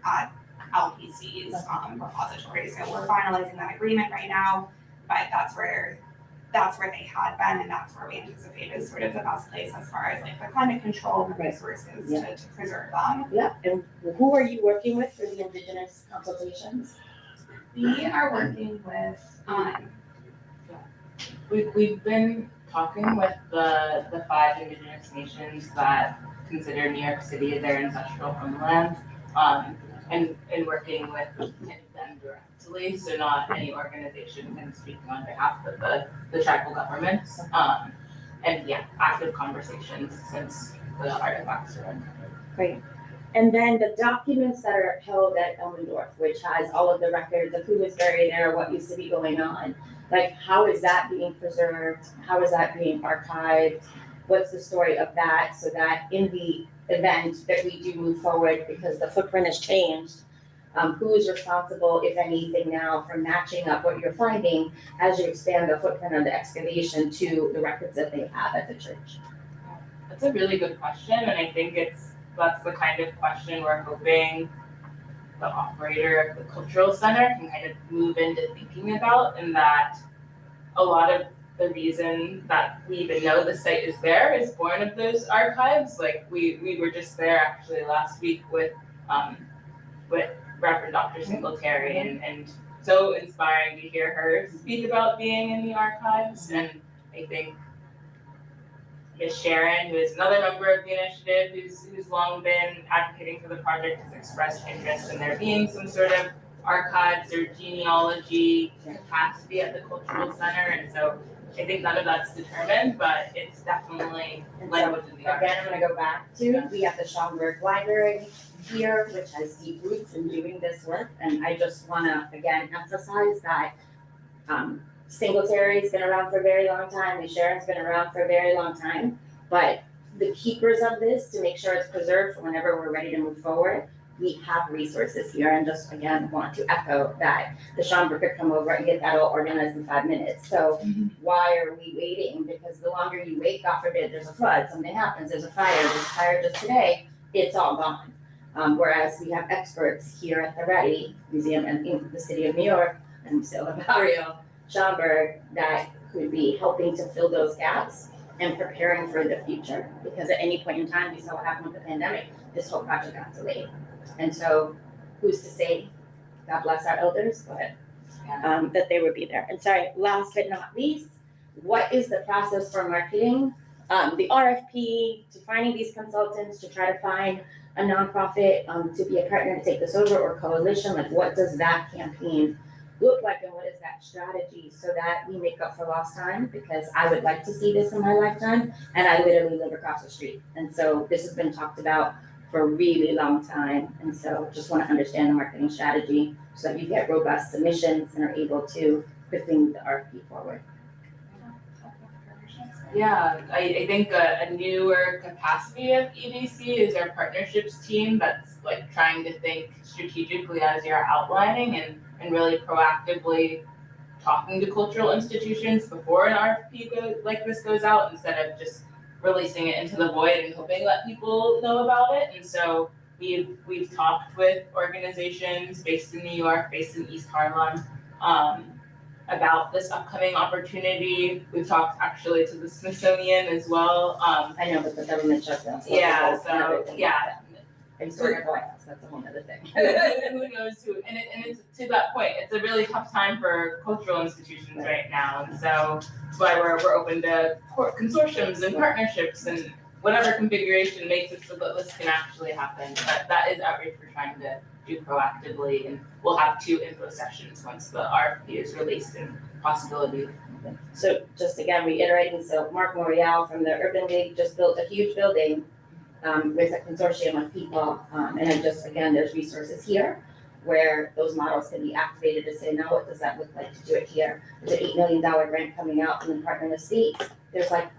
at LPC's repository. So we're finalizing that agreement right now, but that's where they had been, and that's where we anticipate is sort of the best place as far as like the climate control and resources to preserve them. Yeah, and who are you working with for the Indigenous consultations? We are working with, we've been talking with the 5 Indigenous nations that consider New York City their ancestral homeland, and working with kind of them directly, so not any organization can speak on behalf of the tribal governments. And yeah, active conversations since the artifacts are in. Great. And then the documents that are held at Elmendorf, which has all of the records of who was buried there, what used to be going on, like how is that being preserved? How is that being archived? What's the story of that, so that in the event that we do move forward, because the footprint has changed, who is responsible, if anything, now for matching up what you're finding as you expand the footprint of the excavation to the records that they have at the church? That's a really good question, and I think that's the kind of question we're hoping the operator of the cultural center can kind of move into thinking about, and that a lot of the reason that we even know the site is there is born of those archives. Like we were just there actually last week with Reverend Dr. Singletary, and so inspiring to hear her speak about being in the archives. And I think Ms. Sharon, who is another member of the initiative, who's long been advocating for the project, has expressed interest in there being some sort of archives or genealogy capacity at the cultural center. And so I think none of that's determined, but it's definitely language in the archives. Again, I'm gonna go back to, we have the Schomburg Library here, which has deep roots in doing this work. And I just wanna, again, emphasize that Singletary's been around for a very long time, and Sharon's been around for a very long time, but the keepers of this, to make sure it's preserved for whenever we're ready to move forward, we have resources here, and just again want to echo that the Schomburg could come over and get that all organized in 5 minutes. So why are we waiting? Because the longer you wait, God forbid, there's a flood, something happens, there's a fire just today, it's all gone. Whereas we have experts here at the Ready Museum and in the city of New York and Silva Barrio, Schaumburg, that could be helping to fill those gaps and preparing for the future. Because at any point in time, we saw what happened with the pandemic, this whole project got delayed. And so who's to say, God bless our elders, go ahead, that they would be there. And sorry, last but not least, what is the process for marketing? The RFP, to finding these consultants, to try to find a nonprofit to be a partner to take this over, or coalition, like what does that campaign look like and what is that strategy so that we make up for lost time? Because I would like to see this in my lifetime and I literally live across the street. And so this has been talked about for a really long time. And so just want to understand the marketing strategy so that you get robust submissions and are able to quickly move the RFP forward. Yeah, I think a newer capacity of EDC is our partnerships team that's like trying to think strategically as you're outlining and really proactively talking to cultural institutions before an RFP like this goes out instead of just releasing it into the void and hoping that people know about it. And so we've talked with organizations based in New York, based in East Harlem, about this upcoming opportunity. We've talked actually to the Smithsonian as well. I know, but the government shutdown. Yeah, so yeah. I'm sorry, that's a whole other thing. Who knows who, and it's to that point, it's a really tough time for cultural institutions right now. And so that's why we're open to consortiums and partnerships and whatever configuration makes it so that this can actually happen. But that is outreach we're trying to do proactively, and we'll have 2 info sessions once the RFP is released and possibility. So just again reiterating, so Mark Morial from the Urban League just built a huge building with a consortium of people, and then just again, there's resources here where those models can be activated to say, now what does that look like to do it here? There's an $8 million grant coming out from the Department of State. There's like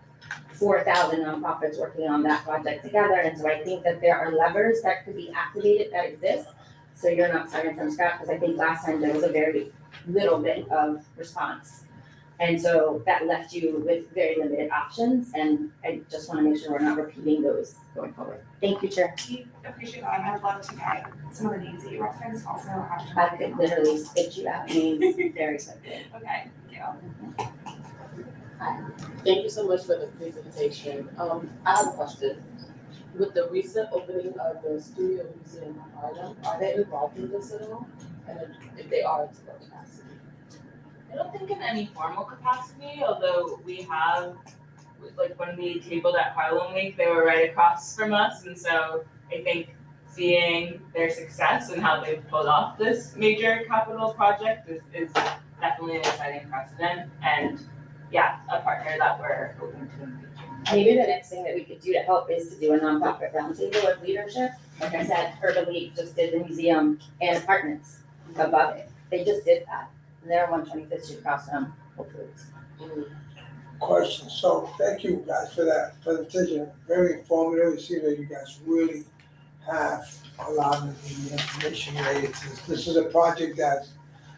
4,000 nonprofits working on that project together, and so I think that there are levers that could be activated that exist. So you're not starting from scratch, because I think last time there was a very little bit of response. And so that left you with very limited options, and I just want to make sure we're not repeating those going forward. Thank you, Chair. We appreciate that, and I'd love to get some of the names that you referenced also after. I could literally spit you out names very quickly. Okay, thank you. Thank you so much for the presentation. I have a question. With the recent opening of the Studio Museum in Harlem, are they involved in this at all? And if they are, to what capacity? I don't think in any formal capacity, although we have, like when we tabled at Harlem Week, they were right across from us. And so I think seeing their success and how they've pulled off this major capital project is definitely an exciting precedent. And yeah, a partner that we're hoping to engage. Maybe the next thing that we could do to help is to do a nonprofit roundtable of leadership. Like I said, Urban League just did the museum and apartments above it. They just did that. And they're on 125th Street across from Whole Foods. Question. So thank you guys for that presentation. Very informative. You see that you guys really have a lot of the information related to this. This is a project that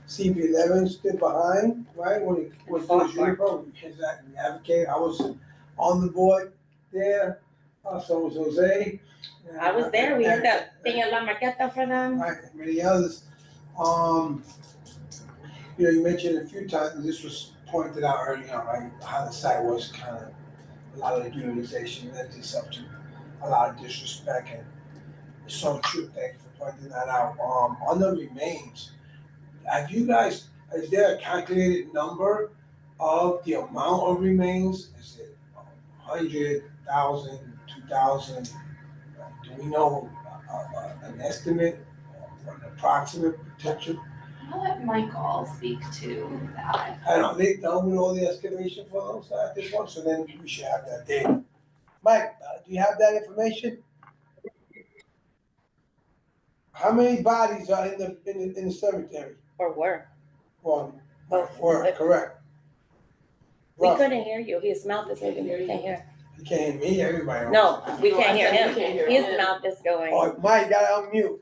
CB11 stood behind, right? When it was exactly advocated. I was on the board there. So was Jose. I was there. We had that thing at La Marqueta for them. Right, and many others. You know, you mentioned a few times, this was pointed out early on, right? How the site was kind of, a lot of the utilization led itself to a lot of disrespect, and it's so true. Thank you for pointing that out. On the remains, have you guys, is there a calculated number of the amount of remains? Is it 100,000, 2,000? Do we know an estimate or an approximate potential? I'll let Michael speak to that. I know, they done with all the excavation for those at this one, so then we should have that data. Mike, do you have that information? How many bodies are in the cemetery? Or were. Well, Both. were, correct. We Roughly. couldn't hear you. His mouth is moving. We can't hear. You can't hear me, everybody else. No, we can't hear I said him. we can't hear His him. mouth is going. Oh, Mike, you gotta unmute.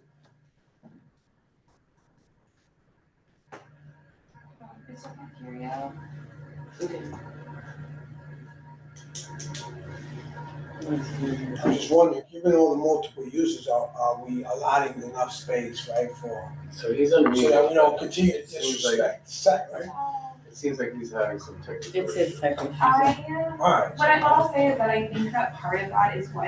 Christopher Curio. I'm just wondering, given all the multiple uses, are we allotting enough space, right, for, So he's on mute. so that we don't continue to It seems like- disrespect the site, right? It seems like he's having some technical. It's his technical. Alright. What I will say is that I think that part of that is what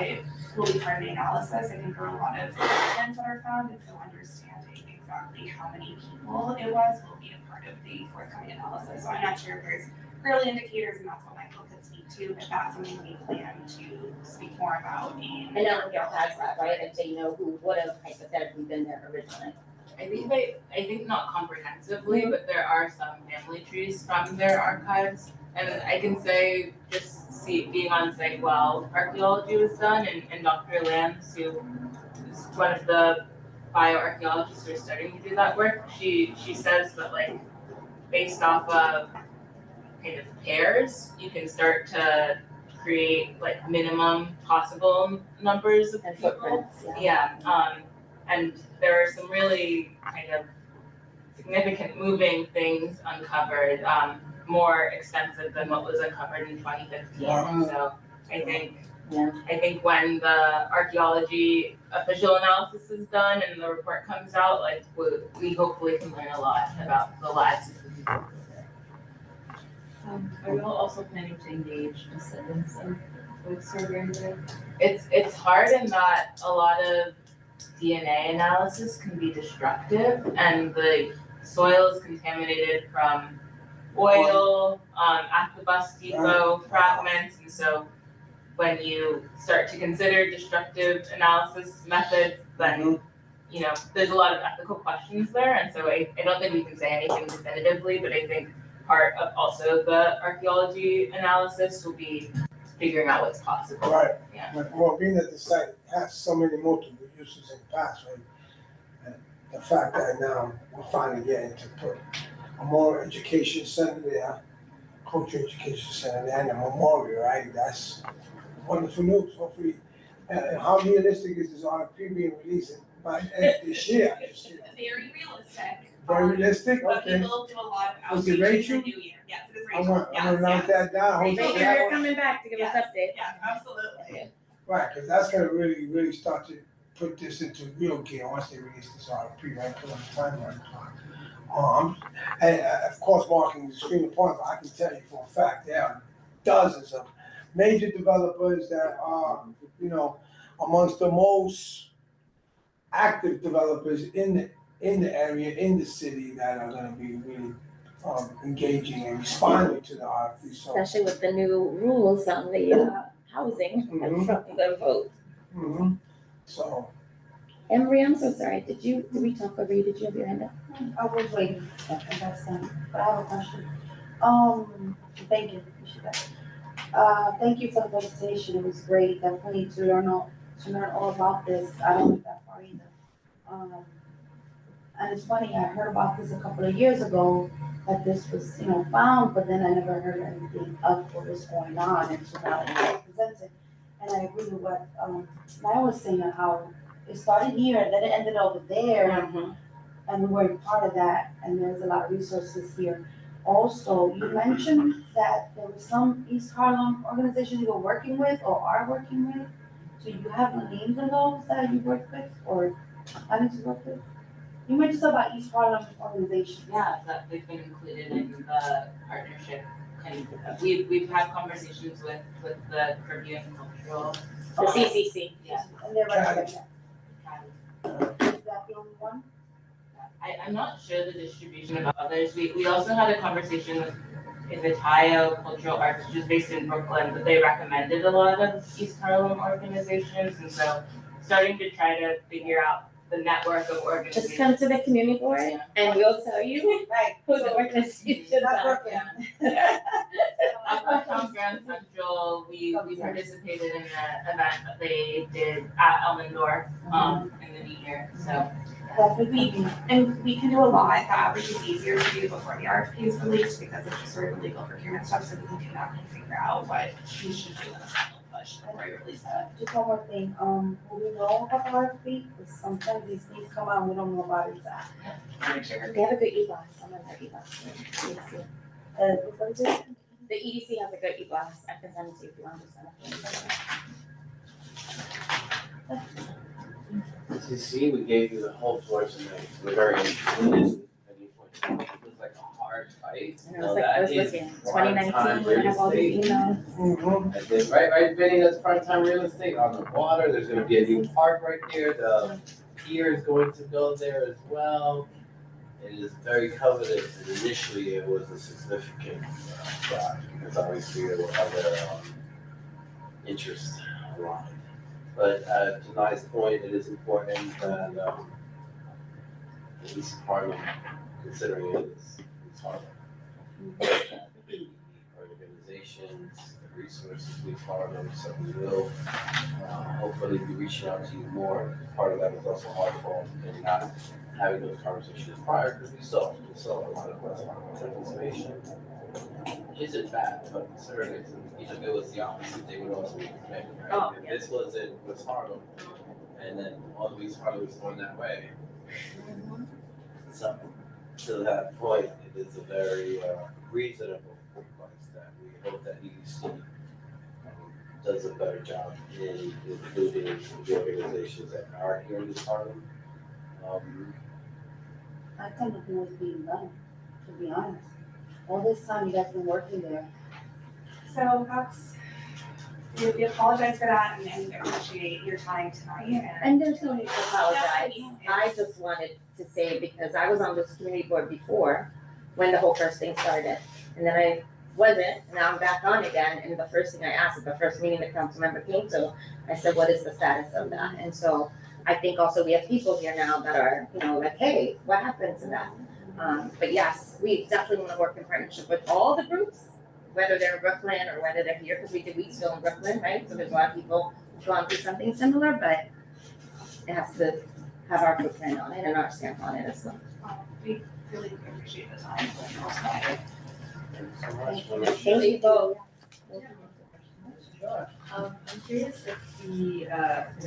will be part of the analysis. I think there are a lot of trends that are found, and so understanding exactly how many people it was will be a part of the forthcoming analysis. So I'm not sure if there's early indicators, and that's what Michael could speak to, but that's something we plan to speak more about in. And now Miguel has that, right? Like, they know who would have hypothetically been there originally. I think not comprehensively, but there are some family trees from their archives. And I can say, being on site while archaeology was done, and Dr. Lambs, who is one of the bioarchaeologists who are starting to do that work, she says that, like, based off of kind of pairs, you can start to create like minimum possible numbers of And people. footprints, And there are some really kind of significant moving things uncovered, more extensive than what was uncovered in 2015. Wow. So I think Yeah. when the archaeology official analysis is done and the report comes out, like we hopefully can learn a lot about the lives of the people. Are you all also planning to engage descendants of folks who are buried there? It's hard in that a lot of DNA analysis can be destructive, and the soil is contaminated from oil, at the bus depot, fragments, and so when you start to consider destructive analysis methods, then you know there's a lot of ethical questions there, and so I don't think we can say anything definitively, but I think part of also the archaeology analysis will be figuring out what's possible. Right. Yeah. Well, being that the site has so many multiple uses in the past, right? And the fact that now we're finally getting to put a more education center there, culture education center there, and a memorial, right? That's wonderful news. Hopefully, and how realistic is this RFP being released by the end of this year? Very realistic. Very realistic? But we Okay. will do a lot of Was it outreach in Rachel? the new year. Yes, it is I'm Rachel. gonna note that down. Hold Thank on. you for coming back to give us updates. Yes, absolutely. Right, because that's gonna really start to put this into real gear once they release this RFP, right, put on the timeline clock. And of course, marketing is extremely important, but I can tell you for a fact, there are dozens of major developers that are, you know, amongst the most active developers in the area, in the city, that are gonna be really engaging and responding to the RFP, so. Especially with the new rules on the housing from the vote. So, Emery, I'm so sorry, did we talk over you, did you have your hand up? I was waiting, but I have a question. Thank you, thank you for the presentation, it was great, definitely to learn all about this, I don't went that far either. And it's funny, I heard about this a couple of years ago, that this was, found, but then I never heard anything of what was going on, and so now it's presented. And I agree with what, Maya was saying, how it started here, then it ended over there, and we weren't part of that, and there's a lot of resources here. Also, you mentioned that there was some East Harlem organizations you were working with or are working with. So you have the names of those that you work with or planning to work with? You mentioned something about East Harlem organization. Yeah, that they've been included in the partnership. Kind of, we've had conversations with the Caribbean Cultural. The CCC. Yeah. And they're right there. Kind Is that the only one? I'm not sure the distribution of others. We also had a conversation with Ivatayo Cultural Arts, which is based in Brooklyn, but they recommended a lot of East Harlem organizations, and so starting to try to figure out the network of organizations. Just come to the community board and we'll tell you who the organizations are. Uptown Grand Central, we participated in an event that they did at Elmendorf in the new year, so. And we can do a lot that is easier to do before the RFP is released because it's just sort of legal procurement stuff, so we can do that and figure out what we should do in a final push before we release that. Just one more thing, will we know about the RFP? Because sometimes these things come out and we don't know about it. They have a good e-blast, I'm on their e-blast. What is it? The EDC has a good e-blast, I can send it to you if you want to send it. As you see, we gave you the whole floor tonight. We're very interested. It was like a hard fight. And I was like, I was looking, 2019, we have all these emails. And then, right, Vinny, that's prime time real estate on the water. There's gonna be a new park right there. The pier is going to go there as well. It is very coveted, and initially it was a significant project, because obviously there were other interests aligned. But to Nye's point, it is important that at least Harlem, considering it's Harlem. Organizations, the resources we've Harlem, so we will hopefully be reaching out to you more. Part of that was also our fault in not having those conversations prior, because we saw a lot of West Harlem information. Isn't bad, but considering if it was the opposite, they would also be okay, right? Oh, If this was in West Harlem, and then all of East Harlem was going that way. So, to that point, it is a very reasonable request that we hope that EDC does a better job in including the organizations that are here in East Harlem. I thought nothing was being done, to be honest. All this time you guys been working there. So that's, we apologize for that and appreciate your time tonight. And there's no need to apologize. I just wanted to say, because I was on this community board before, when the whole first thing started. And then I wasn't, and now I'm back on again, and the first thing I asked at the first meeting the council member came to, I said, what is the status of that? And so I think also we have people here now that are, like, hey, what happened to that? But yes, we definitely want to work in partnership with all the groups, whether they're in Brooklyn or whether they're here, because we did Wheatsville in Brooklyn, right? So there's a lot of people who've gone through something similar, but it has to have our footprint on it and our stamp on it as well. We really appreciate the time. Thanks so much. Thank you both. I'm curious if the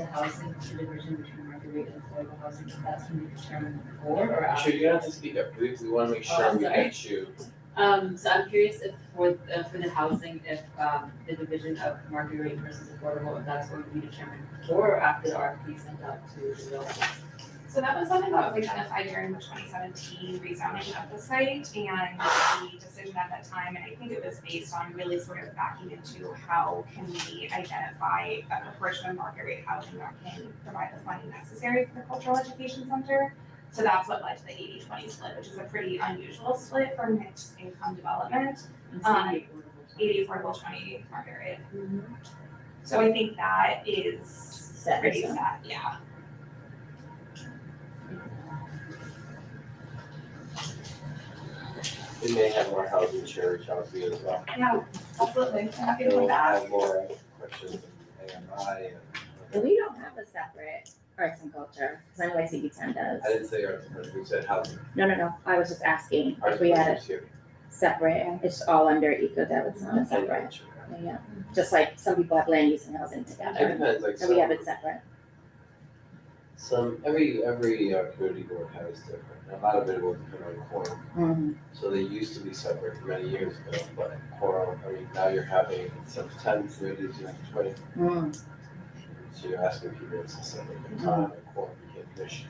housing, the division between market rate and affordable housing, if that's been determined before or after? Sure, you don't have to speak up. We want to make sure we get you. So I'm curious if for the housing, if the division of market rate versus affordable, if that's going to be determined before or after the RFP sent out to the developers? So that was something that was identified during the 2017 rezoning of the site and the decision at that time. And I think it was based on really sort of backing into how can we identify a proportion of market rate housing that can provide the funding necessary for the cultural education center. So that's what led to the 80-20 split, which is a pretty unusual split for mixed income development. 80 affordable, 20 market rate. Mm-hmm. So I think that is pretty set, yeah. We may have more housing share reach out to you as well. Yeah, absolutely. I'm happy to We'll do that. have more questions in AMI And we don't have a separate arts and culture, because NYCB10 does. I didn't say arts and culture, we said housing. No, I was just asking Arts if we and had culture's here. a separate, it's all under eco-dev, it's not a separate. Yeah, just like some people have land use and housing It together, depends, like and we have it separate. every community board has different, a lot of it will depend on quorum. Mm-hmm. So they used to be separate many years ago, but quorum, now you're having, instead of 10 committees, you have 20. Mm-hmm. So you're asking people to separate the time and quorum became an issue.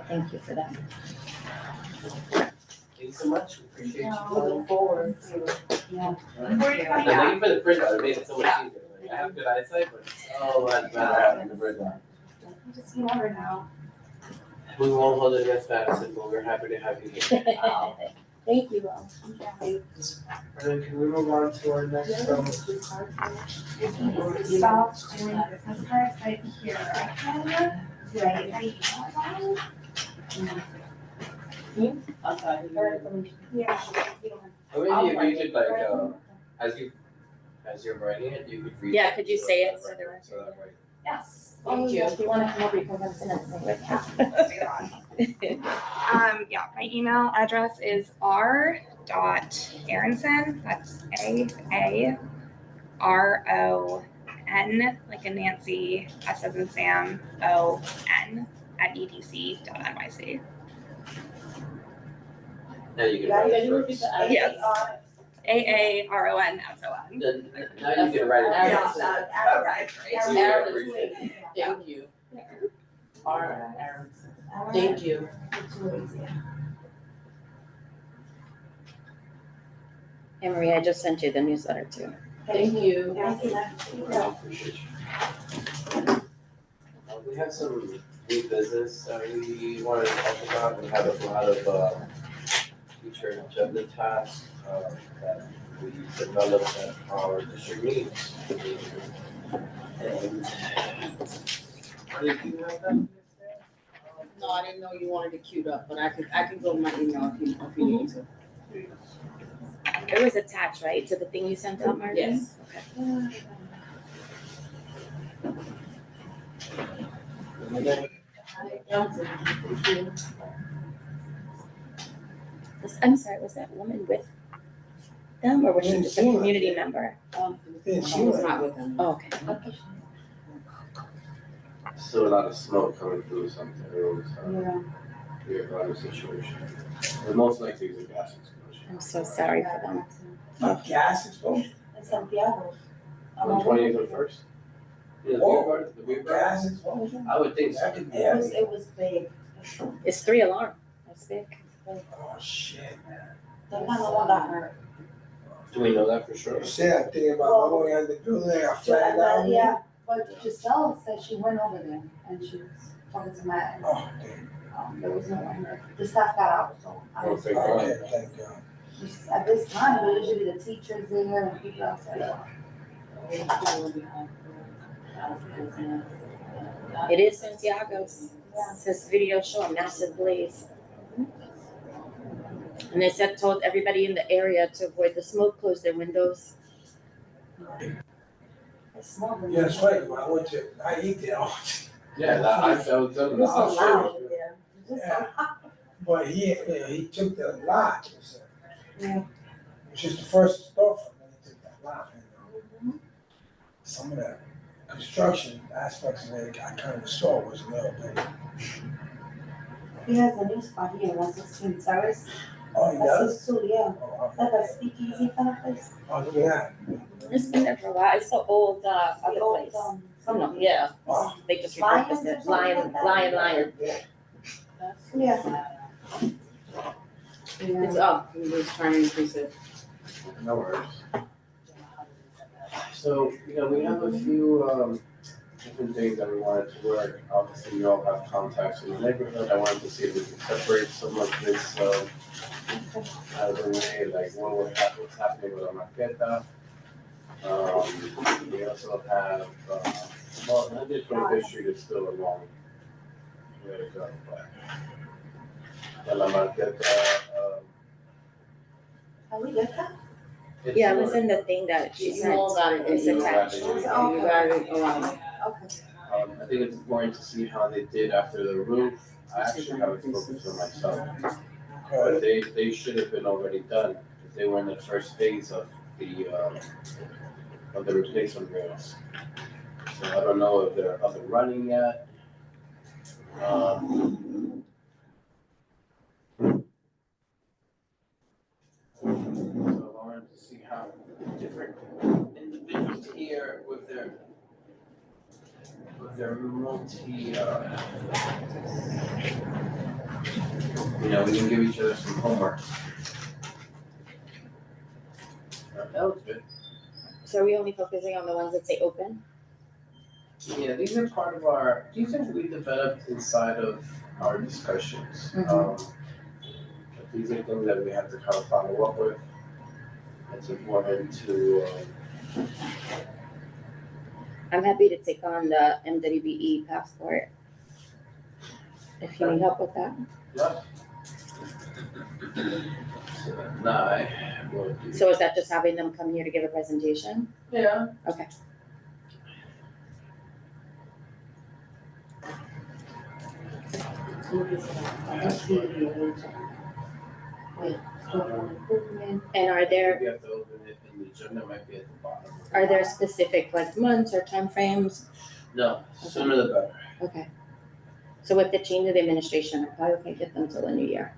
Thank you for that. Thank you so much, we appreciate you coming forward. Yeah. And thank you for the print out, it made it so much easier. Like, I have good eyesight, but it's so much better having the print out. You never know. We won't hold it against Madison, but we're happy to have you here. Thank you all. And then can we move on to our next, Stopped doing business cards, but here, I can write my email down. Yeah. or maybe if you could like, as you're writing it, you could read. Yeah, could you say it so the So that way. Yes. Thank you. If you want to come over, you can come sit and sing with Let's do that. Yeah, my email address is r.aronson, that's AARON, like a Nancy, S as in Sam, O-N, @edc.nyc. Now you can write it first. Yes. AARONSON. Now you can write it. Yeah. first. All right. We appreciate it. Thank you. Alright, All right. thank you. It's too easy. Anne Marie, I just sent you the newsletter too. Thank you. Thank you. I appreciate you. We have some new business that we wanted to talk about. We have a lot of future agenda tasks that we developed at our district meetings. And did you have that? No, I didn't know you wanted it queued up, but I could go to my email if you need to. It was attached, right, to the thing you sent out, Martin? Yes. Okay. Johnson. I'm sorry, was that woman with them or was she just a community member? She was not with them. Oh, okay. Still a lot of smoke coming through something. It was Yeah. weird running situation. But most likely it's a gas explosion. I'm so sorry for them. Gas explosion? In Santiago. On 20th or 1st? Yeah, the beer garden? Gas explosion? I would think so. It was big. It's 3 alarm. That's big. Oh, shit, man. The kind of one got hurt. Do we know that for sure? Shit, I think about going on the building, I flat down. Yeah, but Giselle said she went over there and she was talking to Matt. Oh, damn. There was no one hurt. The staff got out, so. Oh, thank God. Okay, thank God. At this time, usually the teachers there and people outside. It is Santiago's. It says video show a massive blaze. And they told everybody in the area to avoid the smoke, close their windows. Yeah, that's right, I eat there all. Yeah, that I felt It was so loud over there. It was just so Yeah. But he took the lot, Yeah. which is the first storefront, and he took that lot. And, some of the construction aspects of it, I kind of saw was a little bit. He has a new spot here, 116 Terrace. Oh, he does? That's his too, yeah. Oh, Like a speakeasy kind of place. oh, look at It's been there for a while. It's the old The other old, place. something. Yeah, Oh. they just Lions repurposed or it. something Lion. that. Yeah. It's up, we was trying to increase it. No worries. So, we have a few different things that we wanted to work. Obviously, you all have contacts in the neighborhood. I wanted to see if we could separate some of this out of the way, like what's happening with our marqueta. We also have, well, 125th Street is still a long way to go, but la marqueta, Are we good now? it's Yeah, it was in the thing that she You sent. all got it, It's you attached. got it, Okay. I think it's important to see how they did after the roof. I actually haven't spoken to them myself, but they should have been already done. They were in the first phase of the replacement rails. So I don't know if they're up and running yet. So I wanted to see how different individuals here with their multi, we can give each other some homework. That was good. So are we only focusing on the ones that say open? Yeah, these are part of these are we developed inside of our discussions. Mhm. But these are things that we have to kind of follow up with. It's important to, I'm happy to take on the MWBE passport. If you need help with that. yeah. So now I will do. So is that just having them come here to give a presentation? Yeah. Okay. And are there We have to open it and the agenda might be at the bottom. Are there specific months or timeframes? No, sooner the better. Okay. So with the change of the administration, I probably can't get them till the new year.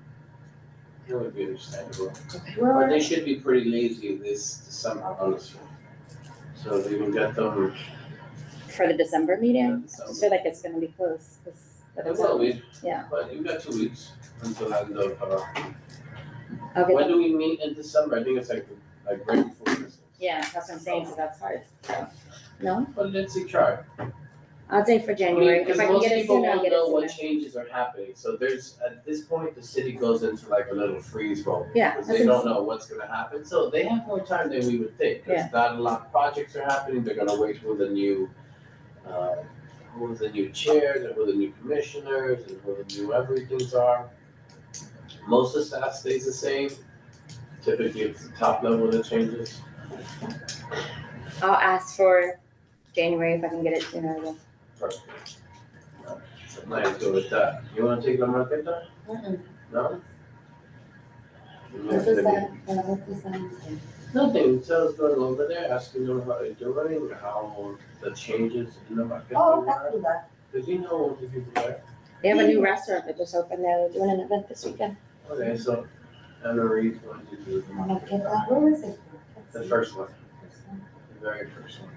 It would be understandable. Okay. But they should be pretty lazy this December, honestly. So we can get them. For the December meeting? Yeah, December. I feel like it's gonna be close, 'cause for the That's all town. we, Yeah. but you've got 2 weeks until the end of, I'll get when them. do we meet in December? I think it's like right before Christmas. Yeah, that's what I'm saying, so that's hard. No, But let's see, try. I'll say for January. Because If I can most get it people sooner, I'll won't get it know sooner. what changes are happening. So there's, at this point, the city goes into like a little freeze mode. Yeah, Because that's they what don't know what's gonna happen. So they have more time than we would think. Because not a lot of projects are happening. They're gonna wait for the new, who the new chairs and who the new commissioners and who the new everythings are. Most of the staff stays the same. Typically, it's the top level that changes. I'll ask for January if I can get it sooner. I will. Perfect. So nice, go with that. You wanna take the market down? No? What does that say? Nothing, so I was going over there, asking them how they're doing, how the changes in the market Oh, are. okay, do that. Cause you know the people there. They have a new restaurant that just opened. They're doing an event this weekend. Okay, so Anna Reed's going to do I'm gonna get that, where is it? the first one, the very first one.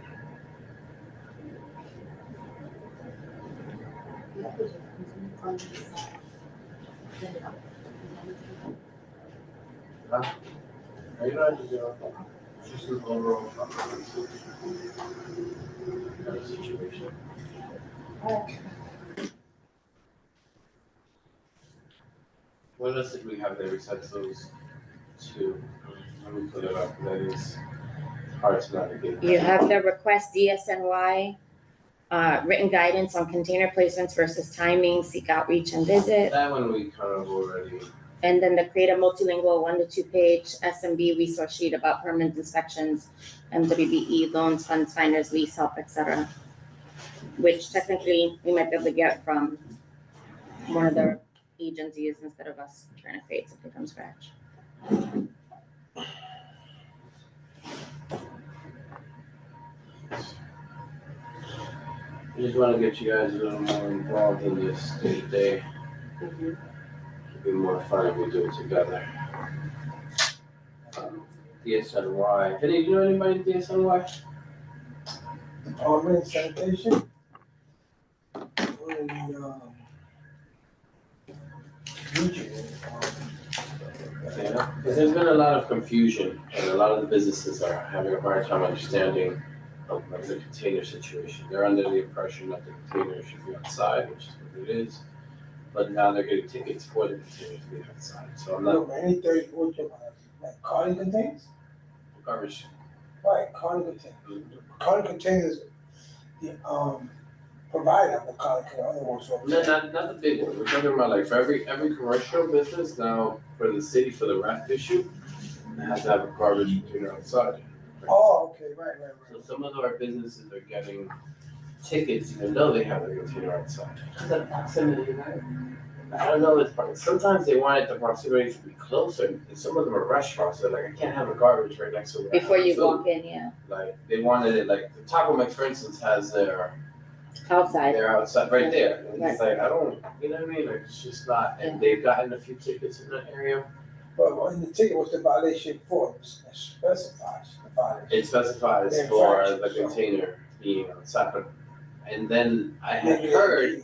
Are you not just just an overall kind of situation? What else did we have there besides those two? Let me put it up, that is hard to navigate. You have the request DSNY, written guidance on container placements versus timing, seek outreach and visit. That one we kind of already. And then the create a multilingual 1 to 2 page SMB resource sheet about permanent inspections, MWBE, loans, funds, finders, lease help, etc. Which technically we might be able to get from one of the agencies instead of us trying to create something from scratch. I just want to get you guys a little more involved in this day-to-day. It'll be more fun if we do it together. DSNY. Kenny, do you know anybody in DSNY? Department of Sanitation? Or the, regional, Yeah, because there's been a lot of confusion and a lot of the businesses are having a hard time understanding of like the container situation. They're under the impression that the container should be outside, which is what it is. But now they're getting tickets for the containers to be outside. So I'm not no, any 30, what you like carton containers? garbage. Right, carton containers. Carton containers, the, provider of the carton container, other ones. No, not the big one. We're talking about like for every commercial business now for the city for the wrap issue, it has to have a garbage container outside. Oh, okay, right. So some of our businesses are getting tickets even though they have their container outside. Because of proximity, right? I don't know, sometimes they wanted the proximity to be closer, and some of them are restaurants, they're like, I can't have a garbage right next to where I Before have you food. walk in, yeah. Like, they wanted it, like, the Taco Mix, for instance, has their, Outside. they're outside, right there, and it's like, I don't, you know what I mean, like, it's just not, and they've gotten a few tickets in that area. But in the ticket, what's the violation for? It specifies the violation. It specifies Yeah, for infraction, the so. container being outside, but, and then I had Maybe heard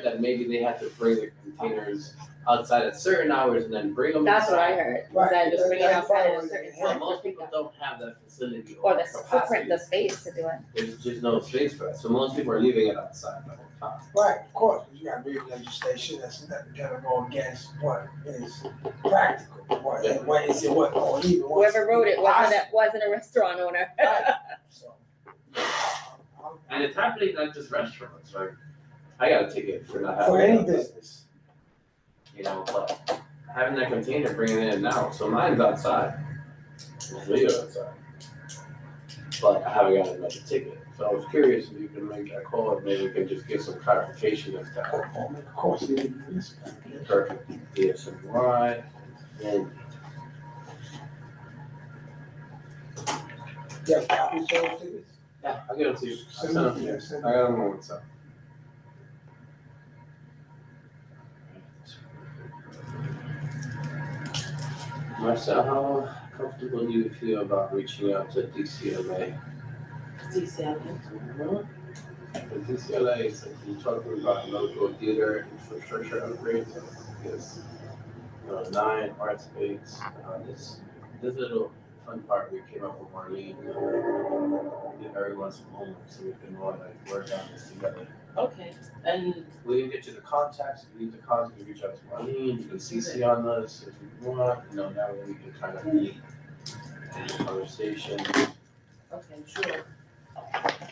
that maybe they had to bring the containers outside at certain hours and then bring them inside. That's what I heard. Was that just bring it outside at a certain Well, time? most people don't have that facility Or or the footprint, capacity. the space to do it. There's just no space for that, so most people are leaving it outside the whole time. Right, of course, because you got real legislation that's gonna go against what is practical, what is it, or even what's. Whoever wrote it wasn't a restaurant owner. Right, so. And it's happening not just restaurants, like, I got a ticket for not having. For it any outside, business. You know, but having that container, bringing it in now, so mine's outside. It's legal outside. But I haven't gotten another ticket, so I was curious if you can make that call, and maybe we can just get some clarification as to how. Of course, it is. Perfect, DSNY, and Yeah, copies of those tickets? yeah, I'll get them to you. I'll send them to you. Send I got them on WhatsApp. Marcel, how comfortable do you feel about reaching out to DCMA? DCM. Because UCLA is like, you talking about local theater infrastructure upgrades, because, 9 art space, this little fun part we came up with Marlene, give everyone some homework so we can all like work on this together. Okay, and We didn't get you the contacts, if you need the contacts, you reach out to Marlene, you can CC on us if you want, that way we can kind of meet in the conversation. okay, sure.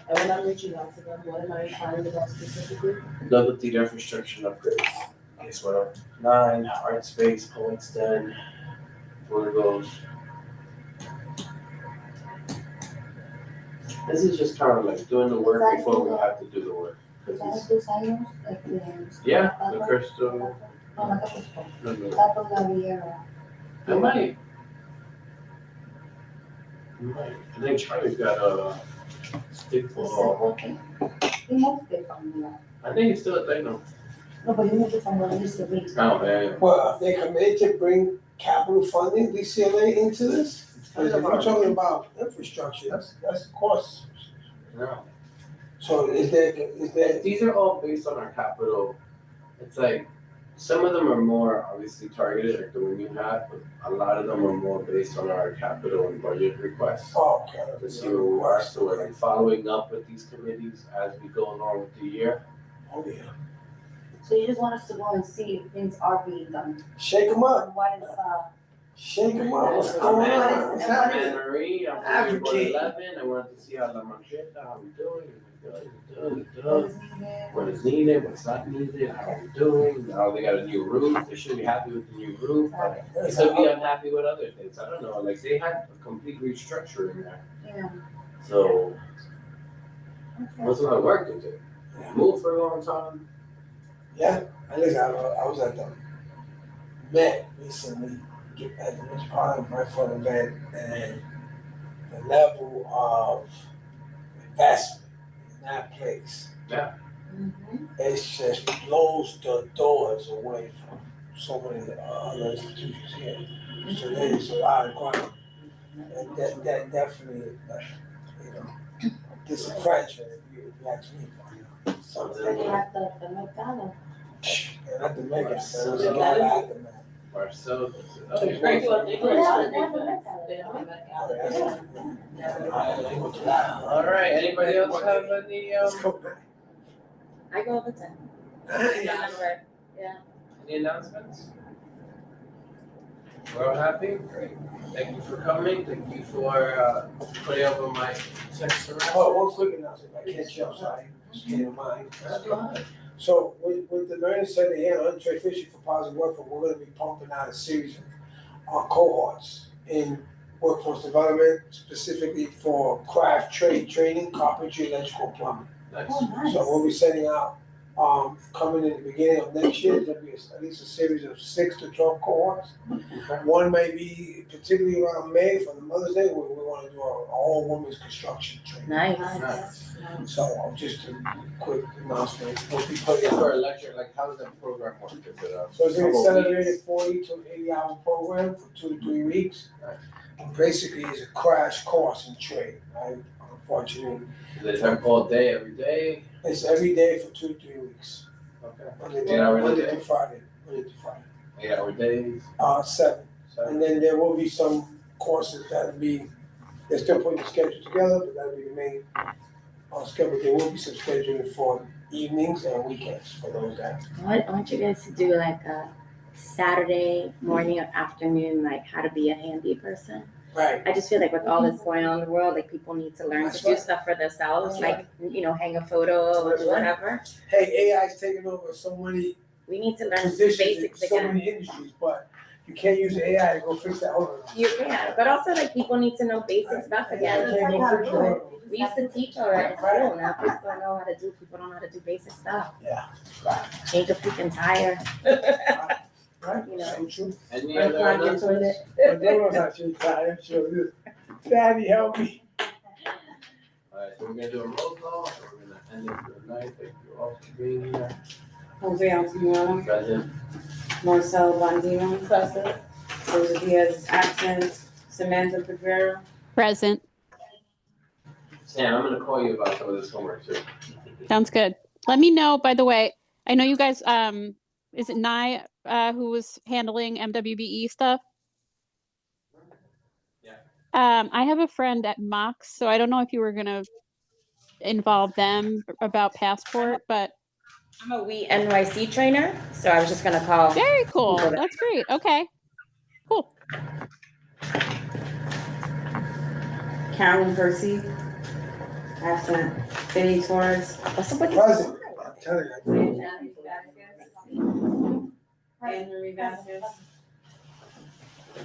And when I'm reaching out to them, what am I inquiring about specifically? Local theater infrastructure upgrades. Guess what? 9 art space, poets den, portals. This is just kind of like doing the work before we have to do the work. ¿Tú sabes tus años? Yeah, the crystal. No, no te gustó. No, no. Está todavía. I might. I think Charlie's got a stick ball. He moved it from here. I think it's still a thing though. No, but he moved it from where it used to be. Oh, man. Well, are they committed to bring capital funding, DCLA, into this? Because if we're talking about infrastructure, that's cost. No. So is there, These are all based on our capital. It's like, some of them are more obviously targeted, like the one you had, but a lot of them are more based on our capital and budget requests. okay. To see where we are, so we're like following up with these committees as we go along with the year. Oh, yeah. So you just want us to go and see if things are being done? Shake them up, What is, shake them up, what's I'm going Anne- on? What's happening? Anne Marie, I'm Advocate. from 11. I wanted to see how La Mancheta, how we doing, what good. is needed? What is needed, what's not needed, how are we doing, now they got a new roof, they should be happy with the new roof, but they could be unhappy with other things, I don't know, like they had a complete restructuring there, Yeah. so Okay. there's a lot of work to do. Moved for a long time. Yeah, I was at the Met recently, at the Metropolitan Breakfast event, and the level of investment in that place, it just blows the doors away from so many other institutions here. So there's a lot of ground, and that definitely, disenfranchisement, if you ask me. Something They have the McDonald's. and not the Megas, there was a lot after that. Marcel, Okay, very good. They They have have the all right, anybody else have any, I go all the time. any announcements? We're all happy? Great. Thank you for coming, thank you for, putting up with my text around. Oh, one quick announcement, I can't show, sorry, just came to mind. So with the Learning Center here, Untrained Fishing for Positive Workforce, we're gonna be pumping out a series of cohorts in workforce development, specifically for craft trade training, carpentry, electrical, plumbing. Nice. Oh, nice. So we'll be sending out, coming in the beginning of next year, there'll be at least a series of 6 to 12 cohorts. One may be particularly around May for the Mother's Day, where we wanna do a all women's construction training. Nice. So just a quick announcement, we'll be It's putting for electric, like how does that program work? Is it, So it's an couple accelerated weeks? 40 to 80 hour program for 2 to 3 weeks. Nice. And basically it's a crash course in trade, right? Unfortunately, Is it all day, every day? it's every day for 2 to 3 weeks. Okay. Monday 8 hours a Monday day? to Friday, Monday to Friday. 8-hour days? 7. So, And then there will be some courses that'll be, they're still putting the schedule together, but that'll be the main schedule. There will be some scheduling for evenings and weekends for those that. I want you guys to do like a Saturday morning or afternoon, like how to be a handy person. Right. I just feel like with all this going on in the world, like people need to learn That's to do right. stuff for themselves, That's like, hang a photo or That's right. whatever. Hey, AI's taking over so many We need to learn the positions in basics so again. many industries, but you can't use AI to go fix that. Hold on. You can, but also like people need to know basic stuff again. You can't go fix it. We used to teach all that in school, now people don't know how to do, people don't know how to do basic stuff. Yeah. Change a freaking tire, Right? You know. So true. any unclog other your announcements? toilet. But they was actually tired, so this, Daddy, help me. Alright, so we're gonna do a roll call, and we're gonna end it for the night, thank you all for being here. Jose Altimuela, Present. Marcel Bandino, present. Jose Diaz absent. Samantha Pedrero. Present. Sam, I'm gonna call you about some of this homework too. Sounds good. Let me know, by the way, I know you guys, is it Nye, who was handling MWBE stuff? Yeah. I have a friend at Mox, so I don't know if you were gonna involve them about Passport, but I'm a We NYC trainer, so I was just gonna call. very cool. Over there. That's great. Okay, cool. Carolyn Percy, absent. Vinnie Torres, What's up with Present, I'm telling you. Anne Marie Vasquez,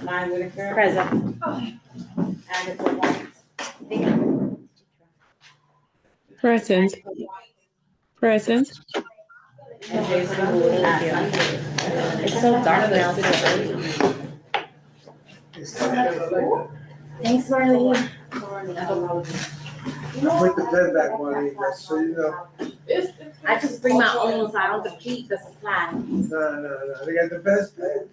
Maya Whitaker, present? Agatha White, Present. Present. and Jason Wu, absent. It's so dark now. Thanks, Marlene. Put the pen back, Marlene, just so you know. I just bring my own, so I don't deplete the supply. No, they got the best pen.